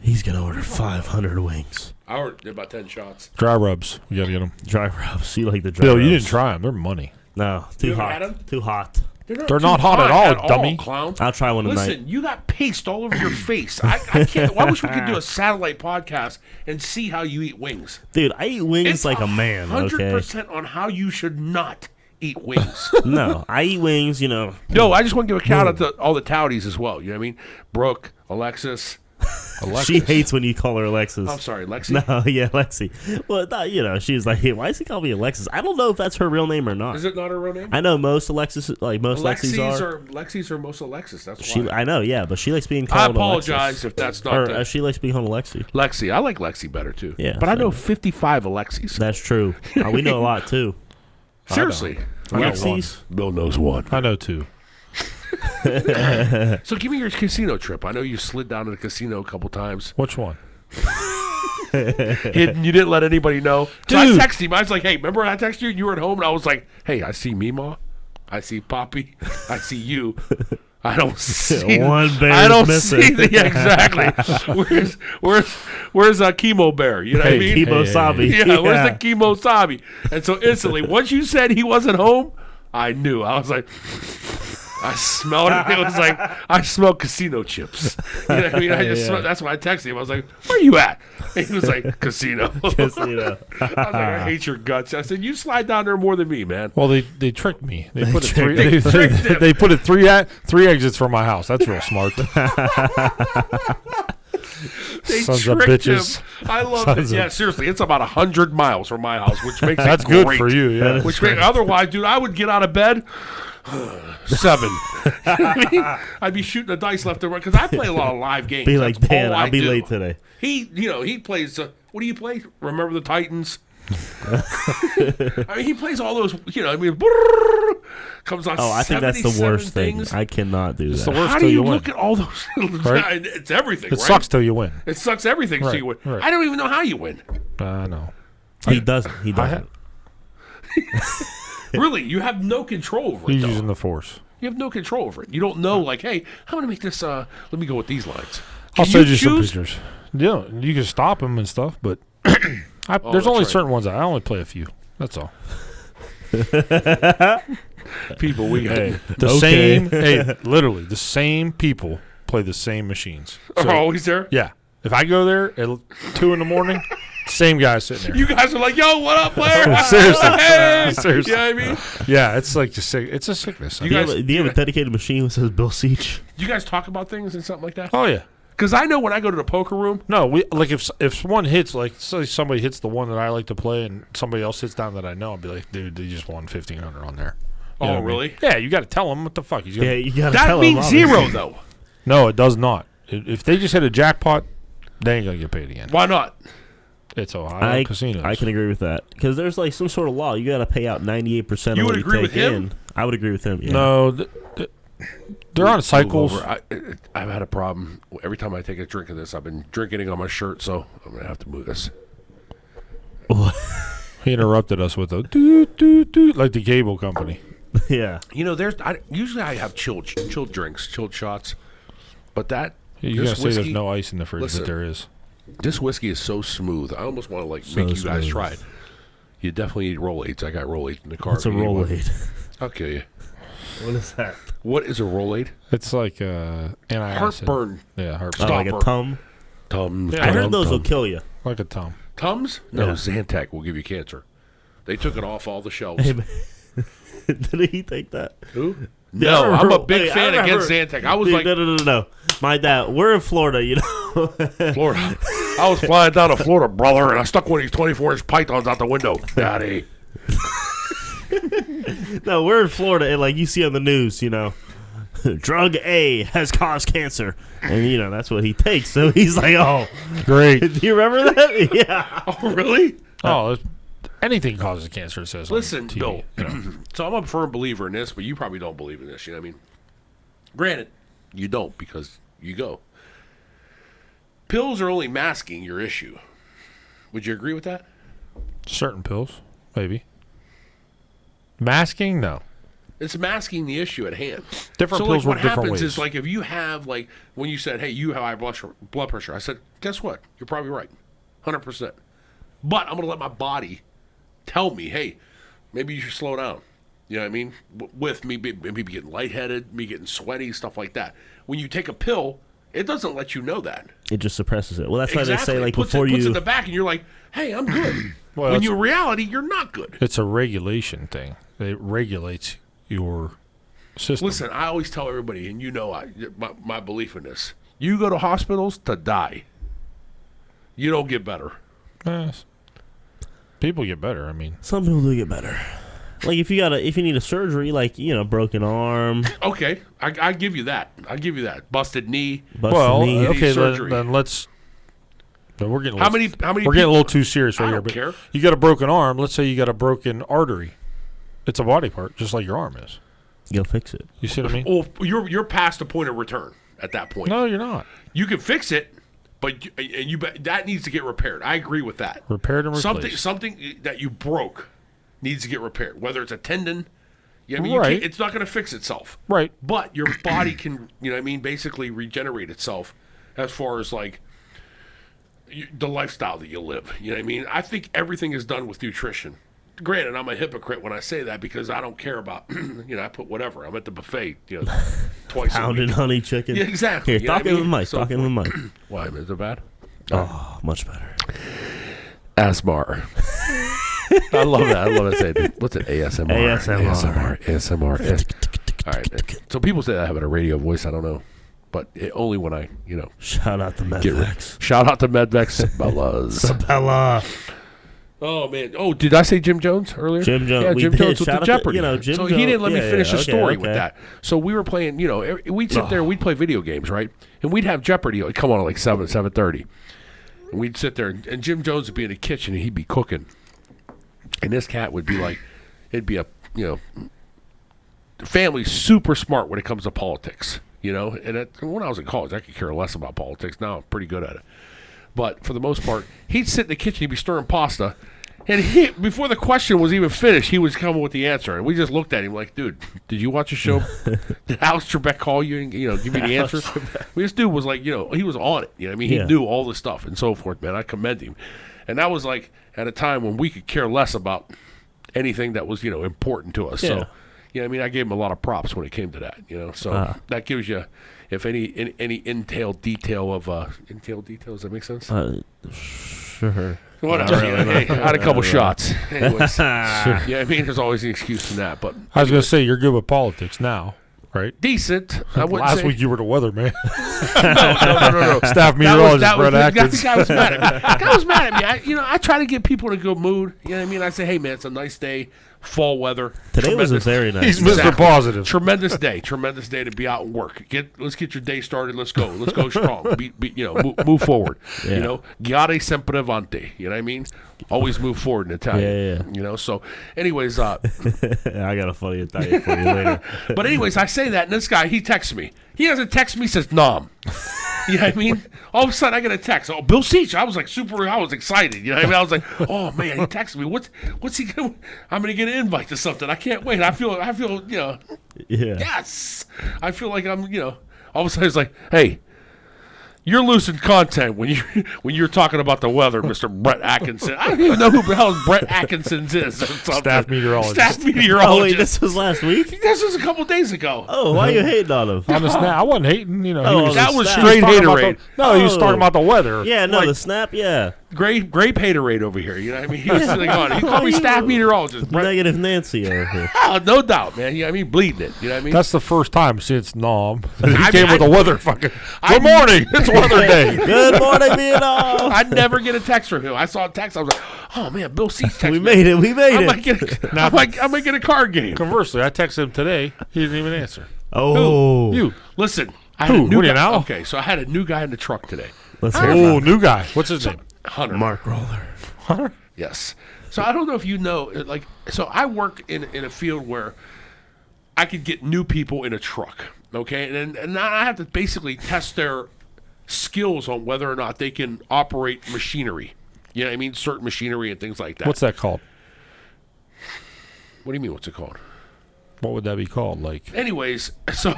He's going to order 500 wings. I ordered about 10 shots. Dry rubs. We got to get them. Dry rubs. You like the dry Bill, rubs? you didn't try them. They're money. No, You too ever hot. had 'em? Too hot. They're not hot at all, dummy. Clown. I'll try one tonight. Listen, you got paste all over your face. I can't. I wish we could do a satellite podcast and see how you eat wings. Dude, I eat wings It's like a man, okay? 100% on how you should not eat wings. No, I eat wings, you know. No, I just want to give a shout out to all the touties as well. You know what I mean? Brooke, Alexis. She hates when you call her Alexis. I'm sorry, Lexi. No, yeah, Lexi. Well, you know, she's like, hey, why does he call me Alexis? I don't know if that's her real name or not. Is it not her real name? I know most Alexis, like most Lexis are. Lexis are most Alexis. That's She, why. I know, yeah, but she likes being I called apologize Alexis. if that's not Or the, she likes being called Alexi. Lexi. I like Lexi better too. Yeah, but I know same. 55 Alexis. That's true. We know a lot too. Seriously. I know Alexis. Bill knows one. I know two. So give me your casino trip. I know you slid down to the casino a couple times. Which one? You didn't let anybody know. So I Dude. texted him. I was like, hey, remember when I texted you and you were at home? And I was like, hey, I see Meemaw. I see Poppy. I see you. I don't see One bear I don't is see missing. yeah, exactly. Where's chemo bear? You know what I mean? Chemo Sabi. Yeah, where's the chemo Sabi? And so instantly, once you said he wasn't home, I knew. I was like, I smelled it. It was like I smelled casino chips. You know what I mean? That's why I texted him. I was like, "Where you at?" And he was like, "Casino." Casino. I was like, "I hate your guts." I said, "You slide down there more than me, man." Well, they tricked me. They put tricked they put it three exits from my house. That's real smart. They Sons of tricked bitches. him. I love it. Yeah, seriously, it's about 100 miles from my house, which makes That's it good great. for you. Yeah. Which otherwise, dude, I would get out of bed 7. You know what I mean? I'd be shooting the dice left and right because I play a lot of live games. Be like, That's Dan, all I'll I be do. late today. He plays. What do you play? Remember the Titans? I mean, he plays all those. Comes on. Oh, I think that's the 77 worst thing. things. I cannot do It's that. the worst How till do you win. look at all those? Right? It's everything. It right? sucks till you win. It sucks everything. So Right, you win. right. I don't even know how you win. I know. He doesn't. He doesn't. Really, you have no control over it. He's Though. using the force. You have no control over it. You don't know, like, hey, I'm gonna make this. Let me go with these lines. I'll Can send you some choose? pictures. Yeah, you can stop him and stuff, but there's that's only right. certain ones. I only play a few. That's all. People, we The Okay. same. Hey, literally, the same people play the same machines. So, are always there. yeah, if I go there at 2 a.m, same guy sitting there. You guys are like, yo, what up, player? Seriously. Hey! Seriously. You know what I mean? Yeah, it's like it's a sickness. You Do you, guys- do you have a dedicated machine that says Bill Seach? You guys talk about things and something like that? Oh yeah. Because I know when I go to the poker room, No, we like if one hits, like say somebody hits the one that I like to play and somebody else hits down that I know, I'd be like, dude, they just won 1,500 on there. You know what I mean? really? Yeah, you got to tell them what the fuck. He's gonna, Yeah, you gotta That tell means him, zero, though. No, it does not. If they just hit a jackpot, they ain't gonna get paid again. Why not? It's Ohio casinos. I can agree with that because there's like some sort of law. You got to pay out 98% of You what would you agree take with him? in. I would agree with him. Yeah. No, They're on move cycles. over. I've had a problem. Every time I take a drink of this, I've been drinking it on my shirt, so I'm going to have to move this. He interrupted us with a doot, doot, doot, like the cable company. Yeah. You know, usually I have chilled drinks, chilled shots, but You're going to say there's whiskey, no ice in the fridge, listen, but there is. this whiskey is so smooth. I almost want to make you guys try it. You definitely eat Rolaids. I got Rolaids in the car. What's a Rolade? I'll kill you. What is that? What is a Rolade? It's like antacid. Heartburn. Yeah, heartburn. Oh, like a Tum? Tums. Yeah, I heard those will kill you. Like a Tom. Tums? No, Yeah. Zantac will give you cancer. They took it off all the shelves. Hey, man. Did he take that? Who? Yeah, No, I I'm a remember- big hey, I fan against remember- Zantac. I was Dude, like, no. My dad, we're in Florida, you know. Florida. I was flying down to Florida, brother, and I stuck one of these 24-inch pythons out the window. Daddy. No, we're in Florida, and like you see on the news, you know, drug A has caused cancer, and you know that's what he takes. So he's like, "Oh, Great. do you remember that?" Yeah. Oh, really? Anything causes cancer, it says. Listen, on TV, Bill. you know. So I'm a firm believer in this, but you probably don't believe in this. You know what I mean? Granted, you don't because you go. Pills are only masking your issue. Would you agree with that? Certain pills, maybe. Masking, no. It's masking the issue at hand. Different So, pills like, work what different happens ways. is, like, if you have, like, when you said, hey, you have high blood pressure, I said, guess what? You're probably right. 100%. But I'm going to let my body tell me, hey, maybe you should slow down. You know what I mean? With me maybe getting lightheaded, me getting sweaty, stuff like that. When you take a pill, it doesn't let you know that. It just suppresses it. Well, that's why Exactly. they say like It puts before it puts you. in the back, and you're like, hey, I'm good. Well, when it's- in reality, you're not good. It's a regulation thing. It regulates your system. Listen, I always tell everybody, and you know my belief in this. You go to hospitals to die. You don't get better. People get better. I mean, Some people do get better. Like if you need a surgery, like you know, broken arm, Okay, I give you that. I give you that. Busted knee. busted knee. okay, surgery. then let's. Then we're getting How a little- many? We're getting a little too serious right I here. don't But care. you got a broken arm. Let's say you got a broken artery. It's a body part, just like your arm is. Go fix it. You see what I mean? Well, you're past the point of return at that point. No, you're not. You can fix it, but that needs to get repaired. I agree with that. Repaired and replaced. Something that you broke needs to get repaired. Whether it's a tendon, you know, I mean, Right. it's not going to fix itself. Right. But your body can, you know what I mean, basically regenerate itself as far as like the lifestyle that you live. You know what I mean? I think everything is done with nutrition. Granted, I'm a hypocrite when I say that because I don't care about, you know, I put whatever. I'm at the buffet, you know, twice a Pounded week. honey chicken. Yeah, exactly. Here, You know what talk I into the mean? mic. So Talk into the mic. Why, is it bad? Oh, much better. ASMR. I love that. I love that. What's it? ASMR. ASMR. All right. So people say I have a radio voice. I don't know. But only when I, you know. Shout out to Get Medvex. Shout out to Medvex Bellas. Sabella. Oh, man. Oh, did I say Jim Jones earlier? Jim Jones. Yeah, We Jim did. Jones with Shout the out to, Jeopardy. you know, Jim so Jones. he didn't let me Yeah, finish the okay, story with okay. that. So we were playing, you know, we'd sit there, we'd play video games, right? And we'd have Jeopardy. It'd come on at like 7:30. And we'd sit there, and Jim Jones would be in the kitchen, and he'd be cooking. And this cat would be like, it'd be a, you know, the family's super smart when it comes to politics, you know? And when I was in college, I could care less about politics. Now I'm pretty good at it. But for the most part, he'd sit in the kitchen, he'd be stirring pasta. And before the question was even finished, he was coming with the answer. And we just looked at him like, dude, did you watch the show? Did Alex Trebek call you and, you know, give you the answer? This dude was like, you know, he was on it. You know what I mean? He Yeah. knew all the stuff and so forth, man. I commend him. And that was like at a time when we could care less about anything that was, you know, important to us. Yeah. So, you know what I mean? I gave him a lot of props when it came to that, you know. So that gives you, if any detail of, detail, does that make sense? Sure. Whatever. Hey, I had a couple shots. Anyways, yeah, I mean, there's always an excuse in that, but I was going to say, you're good with politics now, right? decent. I wouldn't Last say. week you were the weatherman. no. Staff meteorologist Brett the Atkins. guy was mad at me. The guy was mad at me. I try to get people in a good mood. You know what I mean? I say, hey, man, it's a nice day. fall weather. Today was a very nice. He's Mr. Positive. Tremendous day to be out and work. Let's get your day started. Let's go strong. Move forward. Yeah. Ghiare sempre avanti. You know what I mean? Always move forward in Italian. Yeah. So, anyways, I got a funny Italian for you later. but anyways, I say that, and this guy, he texts me. He doesn't text me, he says, "Nom." You know what I mean? All of a sudden, I get a text. Oh, Bill Seach. I was excited. You know what I mean? I was like, oh, man, he texted me. What's he going to I'm going to get an invite to something. I can't wait. I feel, Yeah. yes. I feel like I'm, all of a sudden, it's like, hey, you're losing content when you're talking about the weather, Mr. Brett Atkinson. I don't even know who the hell Brett Atkinson's is. Staff meteorologist. Oh, wait, this was last week? This was a couple days ago. Oh, why are you hating on him? On the snap. I wasn't hating. That was snap. straight he was talking haterade. about he was talking about the weather. Yeah, no, Like, the snap, yeah. Great haterade over here. You know what I mean? He was like, he called me staff meteorologist. Brett. Negative Nancy over here. Oh, no doubt, man. You know what I mean? Bleeding it. You know what I mean? That's the first time since Nom. He I came mean, with a weather fucking. Good morning. It's weather day. Good morning, Vietnam. I'd never get a text from him. I saw a text. I was like, oh, man, Bill C texted We me. made it. I might get a card game. Conversely, I texted him today. He didn't even answer. Oh. You. Listen, I had Who? a new What do you guy. know? Okay, so I had a new guy in the truck today. Let's hear Oh, about new guy. What's his name? Hunter. Mark Roller. Hunter? Yes. So I don't know if you know, so I work in a field where I could get new people in a truck, okay? And I have to basically test their skills on whether or not they can operate machinery. You know what I mean? Certain machinery and things like that. What's that called? What do you mean, what's it called? What would that be called? Like, Anyways, so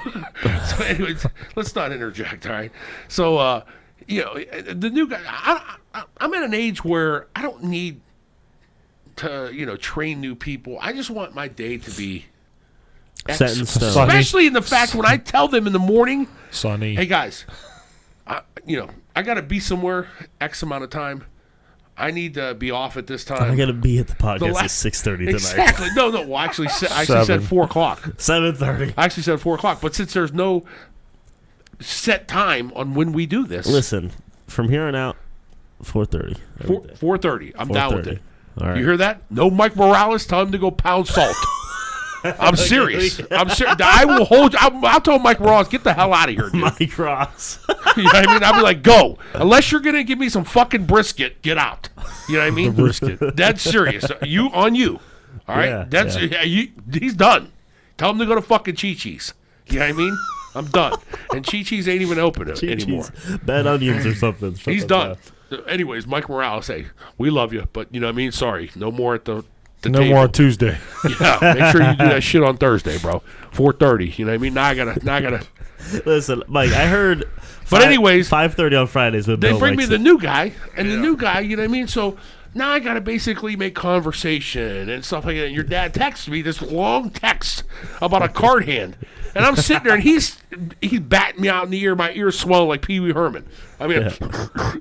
anyways, let's not interject, all right? So, the new guy, I'm at an age where I don't need to, train new people. I just want my day to be Set in stone. especially in the fact when I tell them in the morning, Sonny. hey guys, I got to be somewhere X amount of time. I need to be off at this time. I got to be at the podcast at last- 6:30 tonight. Exactly. No. Well, I actually said 7. 4 o'clock. 7:30. I actually said 4 o'clock. But since there's no set time on when we do this, Listen, from here on out, 4:30. 4:30. I'm down with 4:30. it. All right. You hear that? No Mike Morales. Tell him to go pound salt. I'm serious. I'm serious. I will hold you. I'll tell Mike Morales, get the hell out of here, dude. Mike Ross. You know what I mean? I'll be like, go. Unless you're going to give me some fucking brisket, get out. You know what I mean? Brisket. Dead serious. You. All right? Yeah, He's done. Tell him to go to fucking Chi-Chi's. You know what I mean? I'm done. And Chi-Chi's ain't even open anymore. Bad onions or something. He's done. Anyways, Mike Morales, hey, we love you, but you know what I mean? Sorry. No more at the No table. more on Tuesday. Yeah, make sure you do that shit on Thursday, bro. 4:30. You know what I mean? Now I gotta. Listen, Mike, I heard. But anyways, 5:30 on Fridays. With they Bill bring me likes the it. new guy, and the new guy, you know what I mean? So now I gotta basically make conversation and stuff like that. And your dad texts me this long text about a card hand, and I'm sitting there, and he's batting me out in the ear. My ear's swelling like Pee Wee Herman. I mean,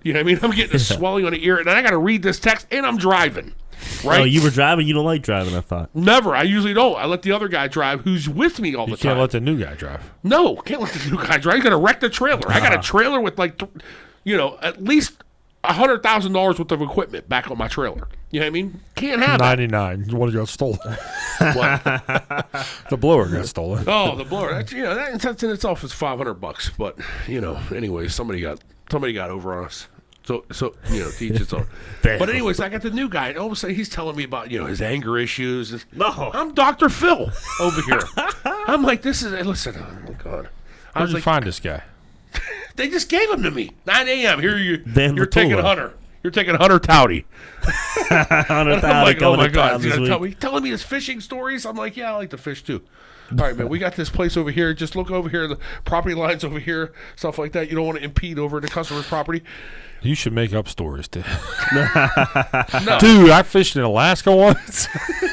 you know what I mean? I'm getting a swelling on the ear, and I gotta read this text, and I'm driving. Right? Oh, you were driving. You don't like driving, I thought. Never. I usually don't. I let the other guy drive who's with me all You the time. can't let the new guy drive. No, can't let the new guy drive. He's going to wreck the trailer. I got a trailer with at least $100,000 worth of equipment back on my trailer. You know what I mean? Can't have that. 99. One got stolen. What? The blower got stolen. Oh, the blower. That's in itself is $500. But anyways, somebody got over on us. So teach its own. But anyways, I got the new guy, and all of a sudden he's telling me about his anger issues. No. I'm Dr. Phil over here. I'm like, listen, oh my God. Where'd you find this guy? They just gave him to me. 9 a.m. Here Dan you're taking Latula. Hunter. You're taking Hunter Towdy. I'm like, oh my God. He's telling me his fishing stories. I'm like, yeah, I like to fish too. All right, man, we got this place over here. Just look over here. The property line's over here. Stuff like that. You don't want to impede over the customer's property. You should make up stories, dude. No. Dude, I fished in Alaska once.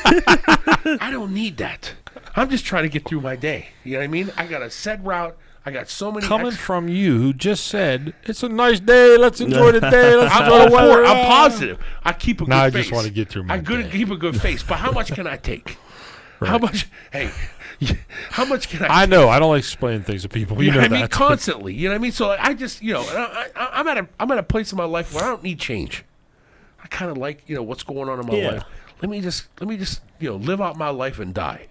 I don't need that. I'm just trying to get through my day. You know what I mean? I got a set route. I got so many. Coming from you, who just said, it's a nice day, let's enjoy the day, let's I'm enjoy all the for weather. it. I'm positive. I keep a good Now I face. just want to get through my day. keep a good face. But how much can I take? Right. How much? Hey, how much can I? I know. I don't like explaining things to people. You know I that. mean, constantly. You know what I mean? So I just, I'm at a place in my life where I don't need change. I kind of like, what's going on in my life. let me just live out my life and die.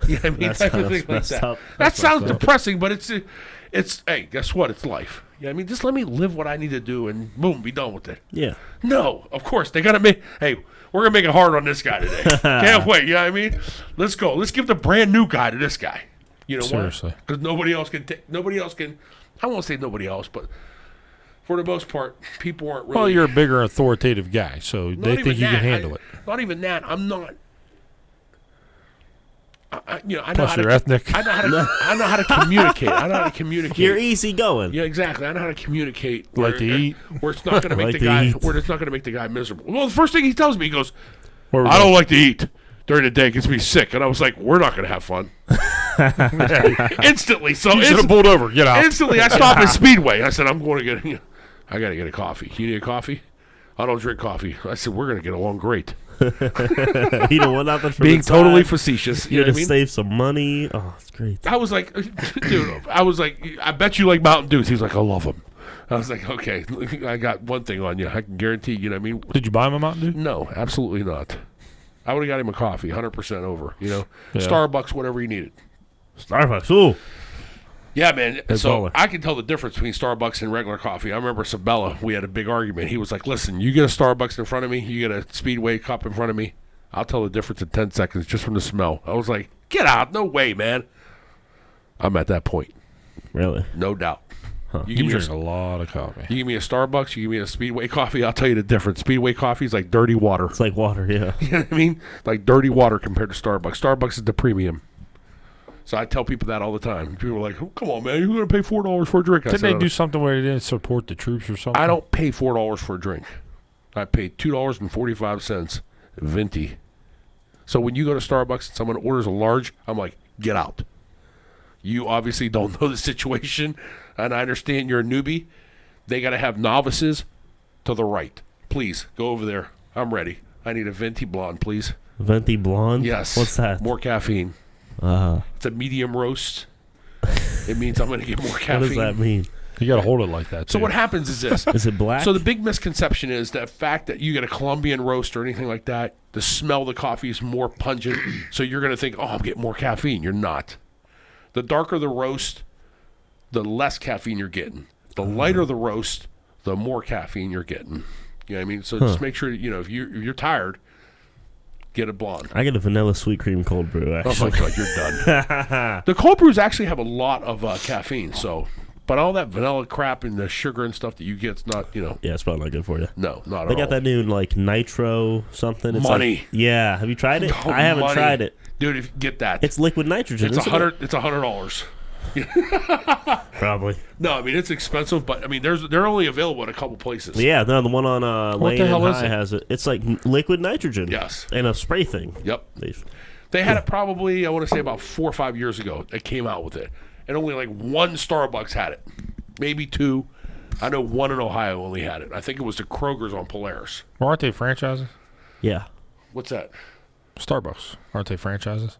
You know what I mean? That's Type kind of of thing like messed that. up. That sounds depressing, but it's hey, guess what? It's life. Yeah, I mean, just let me live what I need to do, and boom, be done with it. Yeah. No, of course they gotta make. Hey, we're gonna make it hard on this guy today. Can't wait. You know what I mean? Let's go. Let's give the brand new guy to this guy. You know Seriously. why? Because nobody else can. Nobody else can. I won't say nobody else, but for the most part, people aren't really. Well, you're a bigger authoritative guy, so they think you can handle it. Not even that. I'm not. I know Plus, how you're to, ethnic. I know how to communicate. I know how to communicate. You're easy going. Yeah, exactly. I know how to communicate. Like to eat. Where it's not going to make Like the to guy. eat. Where it's not going to make the guy miserable. Well, the first thing he tells me, he goes, Where we "I don't going? like to eat during the day. It gets me sick." And I was like, "We're not going to have fun." Instantly. So You should have pulled over. Get out. instantly, I stopped at Speedway. I said, "I'm going to get. I got to get a coffee. You need a coffee? I don't drink coffee." I said, "We're going to get along great." You don't want nothing from Being the totally side. facetious. You You're know what I to mean? save some money. Oh, it's great. I was like, dude, I bet you like Mountain Dews. He's like, I love them. I was like, okay, I got one thing on you. I can guarantee, you know what I mean? Did you buy him a Mountain Dew? No, absolutely not. I would have got him a coffee, 100% over, Yeah. Starbucks, whatever he needed. Starbucks. Ooh. Yeah, man. That's So baller. I can tell the difference between Starbucks and regular coffee. I remember Sabella, we had a big argument. He was like, listen, you get a Starbucks in front of me, you get a Speedway cup in front of me, I'll tell the difference in 10 seconds just from the smell. I was like, get out. No way, man. I'm at that point. Really? No doubt. You You give me drink a lot of coffee. You give me a Starbucks, you give me a Speedway coffee, I'll tell you the difference. Speedway coffee is like dirty water. It's like water, yeah. You know what I mean? Like dirty water compared to Starbucks. Starbucks is the premium. So I tell people that all the time. People are like, oh, come on, man, you're going to pay $4 for a drink. I Didn't said, they do something where they didn't support the troops or something? I don't pay $4 for a drink. I pay $2.45 venti. So when you go to Starbucks and someone orders a large, I'm like, get out. You obviously don't know the situation, and I understand you're a newbie. They got to have novices to the right. Please, go over there. I'm ready. I need a venti blonde, please. Venti blonde? Yes. What's that? More caffeine. It's a medium roast. It means I'm going to get more caffeine. What does that mean? You got to hold it like that, too. So what happens is this. Is it black? So the big misconception is that fact that you get a Colombian roast or anything like that, the smell of the coffee is more pungent. So you're going to think, oh, I'm getting more caffeine. You're not. The darker the roast, the less caffeine you're getting. The lighter the roast, the more caffeine you're getting. You know what I mean? So just make sure, if you're tired, get a blonde. I get a vanilla sweet cream cold brew, Oh, my actually. God, you're done. The cold brews actually have a lot of caffeine, so... But all that vanilla crap and the sugar and stuff that you get's not, Yeah, it's probably not good for you. no, not They at got all. that new, nitro something. It's Money. Like, yeah. Have you tried it? Oh, I haven't money. tried it. Dude, if you get that. It's liquid nitrogen. It's isn't $100. It's $100. it? Probably. No, I mean it's expensive, but I mean they're only available at a couple places. Yeah, no, the one on What Lane the and hell is High it? has it. It's like liquid nitrogen. Yes. And a spray thing. Yep. They- They had it probably, I want to say about 4 or 5 years ago. They came out with it, and only like one Starbucks had it, maybe two. I know one in Ohio only had it. I think it was the Kroger's on Polaris. Well, aren't they franchises? Yeah. What's that? Starbucks. Aren't they franchises?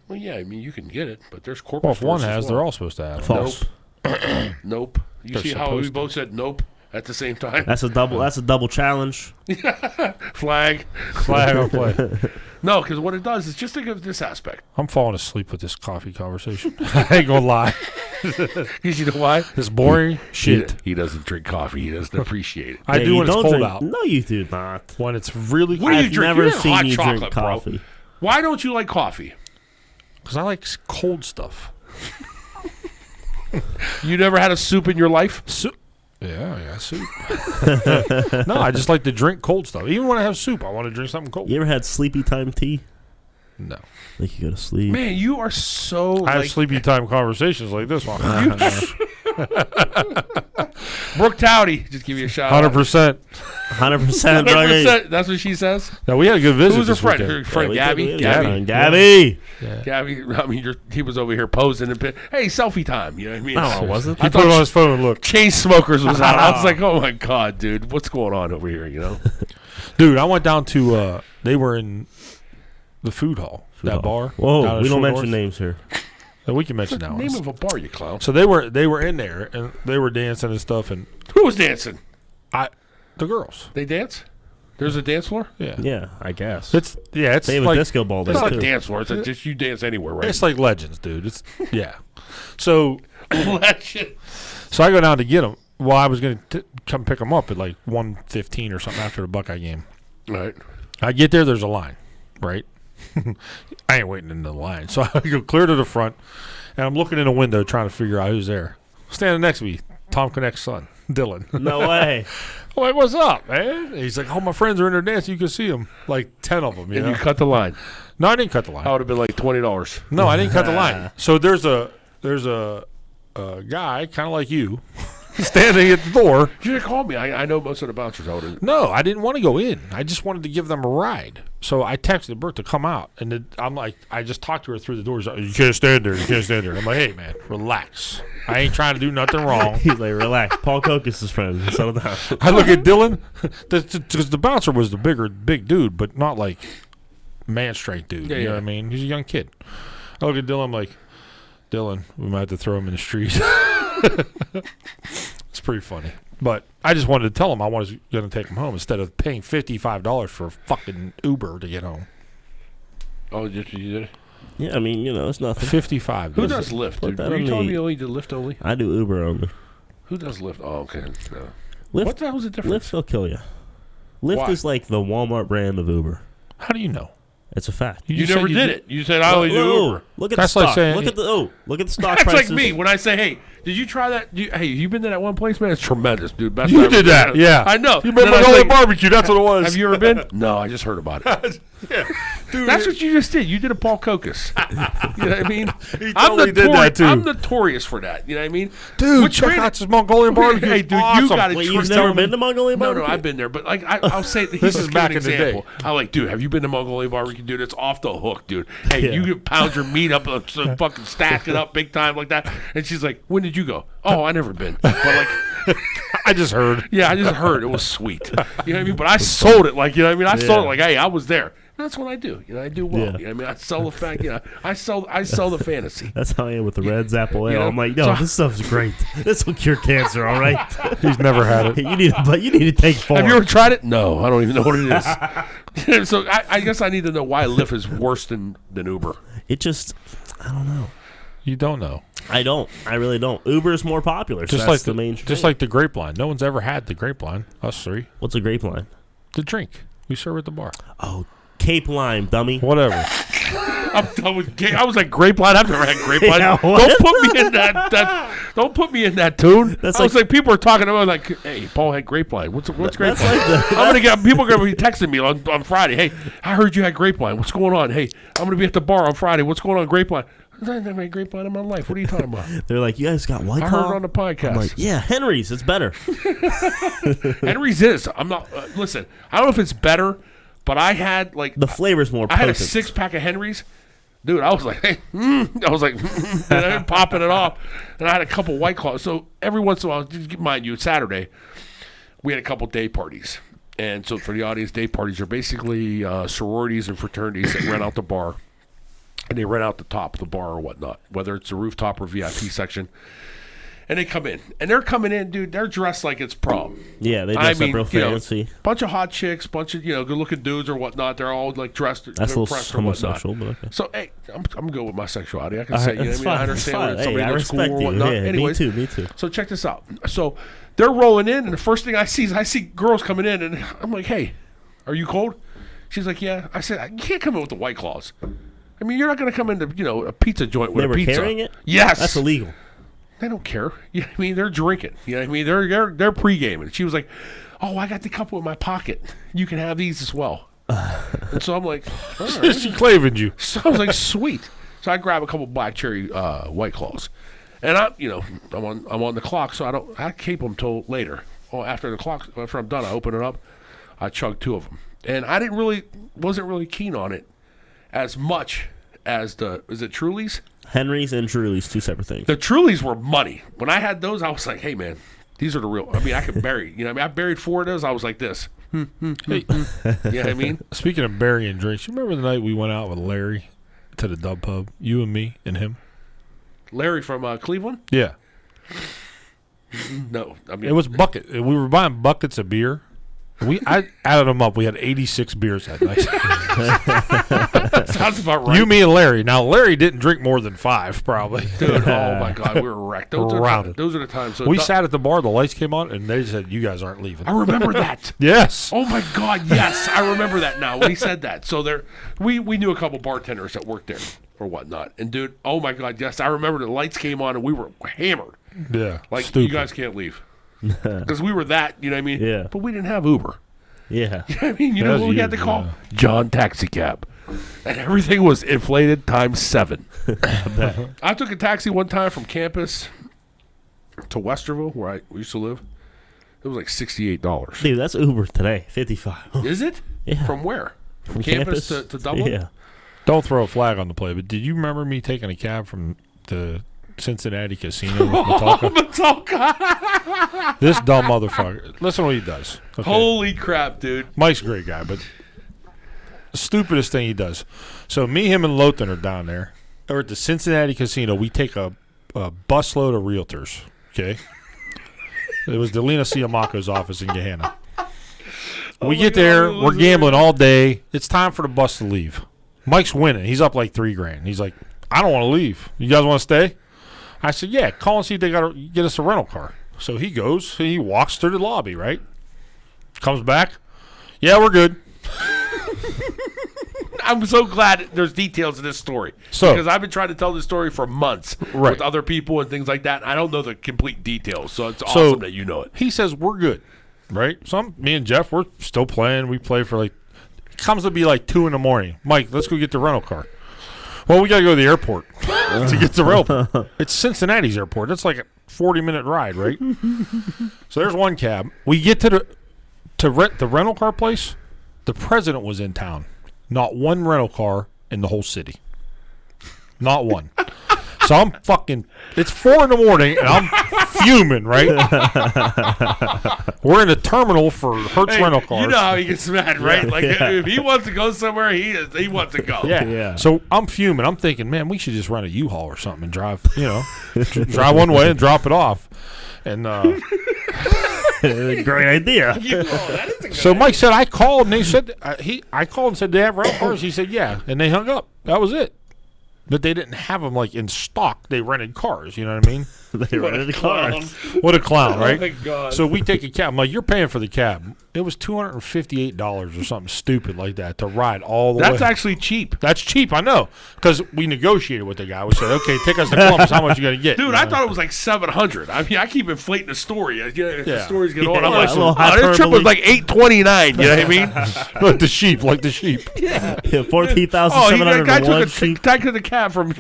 Well, yeah, I mean you can get it, but there's corporate. Well, if one stores as has, well. they're all supposed to have it. False. Nope. You They're see how we supposed both said nope at the same time? That's a double challenge. Flag. Flag on play. No, because what it does is just think of this aspect. I'm falling asleep with this coffee conversation. I ain't going to lie. Because you know why? It's boring shit. He doesn't drink coffee. He doesn't appreciate it. I Yeah, do you when it's don't cold drink- out. No, you do not. When it's really What do cold. you I've drink? never You drink seen hot you chocolate, drink bro. coffee. Why don't you like coffee? Because I like cold stuff. You never had a soup in your life? Soup. Yeah, soup. No, I just like to drink cold stuff. Even when I have soup, I want to drink something cold. You ever had sleepy time tea? No. Like you go to sleep. Man, you are so I have like sleepy time conversations like this one. Brooke Towdy. Just give you a shout. 100%. 100% drug. 100%. That's what she says. Now, we had a good visit Who's her this friend? weekend. Her friend Gabby. Gabby. Gabby. Gabby. Gabby. I mean, he was over here posing and hey, selfie time. You know what I mean? No, I wasn't. He I put it on thought his phone and looked. Chain Smokers was out. I was like, oh my god, dude, what's going on over here? You know? Dude, I went down to, they were in the food hall, that bar. Whoa, down in we don't Short mention North. names here. We can mention that Name one. of a bar, you clown. So they were in there, and they were dancing and stuff, and Who was dancing? the girls. They dance? There's a dance floor? Yeah. Yeah, I guess. It's they have a like disco ball there It's not a too. dance floor. It's just you dance anywhere, right? it's like Legends, dude. It's yeah. So Legend. so I go down to get them. Well, I was going to come pick them up at like 1:15 or something after the Buckeye game. Right. I get there, there's a line, right? I ain't waiting in the line. So I go clear to the front, and I'm looking in the window trying to figure out who's there. Standing next to me, Tom Connect's son, Dylan. No way. I'm like, what's up, man? He's like, oh, my friends are in there dancing. You can see them. Like 10 of them, you And know? you cut the line. No, I didn't cut the line. That would have been like $20. No, I didn't cut the line. So there's a guy, kind of like you, standing at the door. You should have called me. I know most of the bouncers out in. No, I didn't want to go in. I just wanted to give them a ride. So I texted Bert to come out. And I'm like, I just talked to her through the door. She's like, you can't stand there. You can't stand there. I'm like, hey, man, relax. I ain't trying to do nothing wrong. He's like, relax. Paul Kokis' friend. Settle down. I look at Dylan, because the bouncer was the big dude, but not like man strength dude. Yeah, you know yeah. what I mean? He's a young kid. I look at Dylan, I'm like, Dylan, we might have to throw him in the street. It's pretty funny. But I just wanted to tell him I was going to take him home instead of paying $55 for a fucking Uber to get home. Oh, you did it? Yeah, I mean, it's nothing. $55. Who does Lyft, Put dude? that Were you on telling me. me you only did Lyft only? I do Uber only. Who does Lyft? Oh, okay. No. Lyft, What the hell is the difference? Lyft will kill you. Lyft Why? is like the Walmart brand of Uber. How do you know? It's a fact. You just never said did did- it. You said I only do Uber. Look at That's the like stock. saying- look at the stock That's prices. like me when I say, "Hey, did you try that? Hey, you been to that one place, man? It's tremendous, dude. Best I You ever did been that, to." yeah. I know. You been Then I was Magnolia like, Barbecue, that's what it was. Have you ever been? No, I just heard about it. Dude, That's what you just did. You did a Paul Kokis. You know what I mean? He totally did that, too. I'm notorious for that. You know what I mean? Dude, Which check granted- out this Mongolian barbecue. Hey, It's dude, you awesome. got to Wait, you've never been to Mongolian No, barbecue? no, I've been there, but like I'll say This is back in the day. example. I'm like, dude, have you been to Mongolian barbecue, dude? It's off the hook, dude. Hey, Yeah. you pound your meat up, so fucking stack it up big time like that. And she's like, when did you go? Oh, I never been. But like, I just heard. yeah, I just heard it was sweet. You know what I mean? But I sold it like, you know what I mean? I sold it like, hey, I was there. And that's what I do. You know, I do well. Yeah. You know what I mean? I sell the fact. You know, I sell the fantasy. That's how I am with the Reds Apple Ale. You know, I'm like, no, so- this stuff's great. This will cure cancer, all right? He's never had it. you need to take 4. Have you ever tried it? No, I don't even know what it is. So I guess I need to know why Lyft is worse than Uber. It just, I don't know. You don't know. I don't. I really don't. Uber is more popular. So Just that's like the main. just thing. like the grapevine. No one's ever had the grapevine. Us three. What's a grape line? The drink. We serve at the bar. Oh, Cape Lime, dummy. Whatever. I'm done with I was like grapevine. I've never had grapevine. Yeah, what? Don't put me in that. Don't put me in that tune. That's I was like people are talking about like, hey, Paul had grapevine. What's grapevine? That's like I'm gonna get people are gonna be texting me on Friday. Hey, I heard you had grapevine. What's going on? Hey, I'm gonna be at the bar on Friday. What's going on, grapevine? I never had grapevine in my life. What are you talking about? They're like, you guys got White I Claw? heard it on the podcast. I'm like, yeah, Henry's. It's better. Henry's is. I'm not. Listen, I don't know if it's better, but I had like The flavor's more I had a potent. 6-pack of Henry's. Dude, I was like, hey, I was like, and I'm popping it off. And I had a couple White Claws. So every once in a while, just mind you, it's Saturday, we had a couple day parties. And so for the audience, day parties are basically sororities and fraternities that rent out the bar. And they rent out the top of the bar or whatnot, whether it's a rooftop or VIP section. And they come in. And they're coming in, dude, they're dressed like it's prom. Yeah, they dress up real fancy. Bunch of hot chicks, bunch of good-looking dudes or whatnot. They're all like dressed. That's a little impressed or whatnot. homosexual, but okay. So hey, I'm good with my sexuality. I can All say, right, you know what I that's mean? I fine, understand that's when fine. somebody Hey, I looks cool respect or you. whatnot. Yeah, Anyways, me too. so check this out. So they're rolling in, and the first thing I see is girls coming in, and I'm like, hey, are you cold? She's like, yeah. I said, I can't come in with the White Claws. I mean, you're not going to come into a pizza joint with They a were pizza. carrying it? Yes, That's illegal. they don't care. You know what I mean? They're drinking. You know what I mean? They're pre-gaming. She was like, "Oh, I got the couple in my pocket. You can have these as well." And so I'm like, all right. She claving you. So I was like, "Sweet." So I grab a couple black cherry White Claws, and I'm on the clock, so I keep them till later. Oh, after I'm done, I open it up. I chug 2 of them, and I wasn't really keen on it as much as is it Truly's? Henry's and Truly's, 2 separate things. The Trulies were money. When I had those, I was like, hey, man, these are the real. I mean, I could bury. I buried 4 of those. I was like this. Hey, You know what I mean? speaking of burying drinks, you remember the night we went out with Larry to the Dub Pub? You and me and him? Larry from Cleveland? Yeah. No. I mean, It was bucket. We were buying buckets of beer. I added them up. We had 86 beers that night. Sounds about right. You, me, and Larry. Now, Larry didn't drink more than 5, probably. Dude, oh my God, we were wrecked. Those are the times. So we sat at the bar, the lights came on, and they said, "You guys aren't leaving." I remember that. Yes. Oh my God, yes, I remember that now when he said that. So we knew a couple bartenders that worked there or whatnot, and dude, oh my God, yes, I remember the lights came on and we were hammered. Yeah. Like stupid. You guys can't leave because we were that. You know what I mean? Yeah. But we didn't have Uber. Yeah. You know what I mean? You know what we had to call? Yeah. John Taxi Cab. And everything was inflated times 7. I took a taxi one time from campus to Westerville, where we used to live. It was like $68. Dude, that's Uber today. 55. Is it? Yeah. From where? From campus to Dublin? Yeah. Don't throw a flag on the play, but did you remember me taking a cab from the Cincinnati casino with Metallica? Metallica. This dumb motherfucker. Listen to what he does. Okay? Holy crap, dude. Mike's a great guy, but the stupidest thing he does. So me, him, and Lothan are down there. Or at the Cincinnati casino, we take a busload of realtors, okay? It was Delina Siamaco's office in Gahanna. We get there, we're gambling all day. It's time for the bus to leave. Mike's winning. He's up like $3,000. He's like, I don't want to leave. You guys want to stay? I said, yeah, call and see if they got to get us a rental car. So he goes, he walks through the lobby, right? Comes back. Yeah, we're good. I'm so glad there's details in this story. So, because I've been trying to tell this story for months with other people and things like that. And I don't know the complete details. So it's awesome that you know it. He says, we're good, right? So me and Jeff, we're still playing. We play for like, it comes to be like 2 a.m. Mike, let's go get the rental car. Well, we got to go to the airport to get the rental. It's Cincinnati's airport. It's like a 40-minute ride, right? So there's one cab. We get to rent the rental car place. The president was in town. Not one rental car in the whole city. Not one. So I'm fucking, it's 4 a.m. and I'm fuming, right? We're in the terminal for Hertz rental cars. You know how he gets mad, right? Yeah. Like if he wants to go somewhere, he wants to go. Yeah. So I'm fuming. I'm thinking, man, we should just rent a U-Haul or something and drive, drive one way and drop it off. And great idea. So Mike said, I called and they said, I called and said, they have rental cars? He said, yeah. And they hung up. That was it. But they didn't have them like in stock. They rented cars. You know what I mean? They rented cars. What a clown, right? Oh my God. So we take a cab. I'm like, you're paying for the cab. It was $258 or something stupid like that to ride all the way. That's actually cheap. That's cheap, I know, because we negotiated with the guy. We said, okay, take us to Columbus. How much you got to get? Dude, I thought it was like $700. I mean, I keep inflating the story. The story's getting on. I'm Yeah, like, this trip was like $829. You know what I mean? like the sheep. Yeah, 14,701 I took the cab from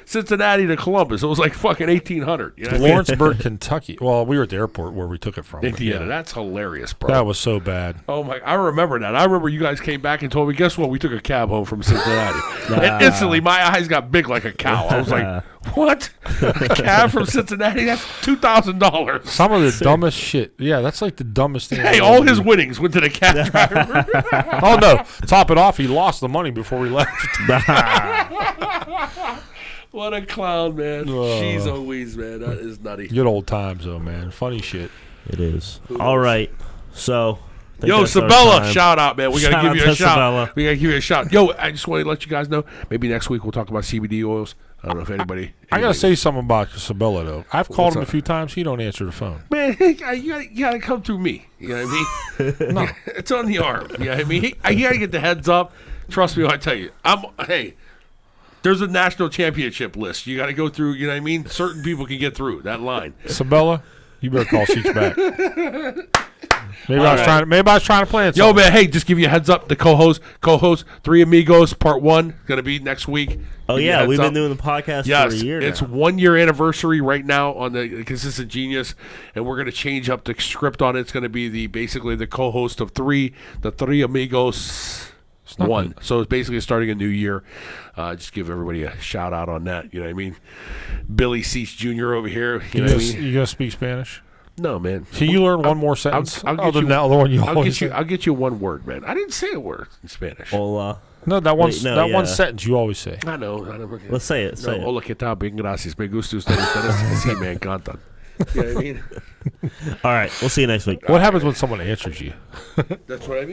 Cincinnati to Columbus. It was like fucking $1,800. You know? Lawrenceburg, Kentucky. Well, we were at the airport where we took it from. Indiana. That's hilarious, bro. That was so bad. Oh my! I remember that. I remember you guys came back and told me, guess what? We took a cab home from Cincinnati. And instantly, my eyes got big like a cow. I was like, what? A cab from Cincinnati? That's $2,000. Some of the dumbest shit. Yeah, that's like the dumbest thing. Hey, all his winnings went to the cab driver. Oh, no. Top it off, he lost the money before we left. What a clown, man. She's always, man. That is nutty. Good old times, though, man. Funny shit. It is. All right. So, yo, Sabella, shout out, man. We got to give you a shout. Sabella. We got to give you a shout. Yo, I just want to let you guys know, maybe next week we'll talk about CBD oils. I don't know if anybody. I got to say something about Sabella, though. I've called him a few times. He don't answer the phone. Man, you got to come through me. You know what I mean? No. It's on the arm. You know what I mean? I got to get the heads up. Trust me when I tell you. There's a national championship list. You got to go through, you know what I mean? Certain people can get through that line. Sabella, you better call Seach back. Maybe I was trying to plan something. Yo, man, hey, just give you a heads up. The co-host, Three Amigos, Part 1, going to be next week. Oh, yeah, we've been doing the podcast for a year now. It's 1 year anniversary right now on the Consistent Genius, and we're going to change up the script on it. It's going to be basically the co-host of the Three Amigos 1. So it's basically starting a new year. Just give everybody a shout out on that. You know what I mean? Billy Seach Jr. over here. You know what I mean? You going to speak Spanish? No, man. Can you learn one more sentence? I'll get you one word, man. I didn't say a word in Spanish. Hola. No, one sentence you always say. I know. Let's say it. Hola, ¿qué tal? Bien, gracias. Me gusta ustedes. Sí, me encantan. You know what I mean? All right, we'll see you next week. What happens when someone answers you? That's what I mean.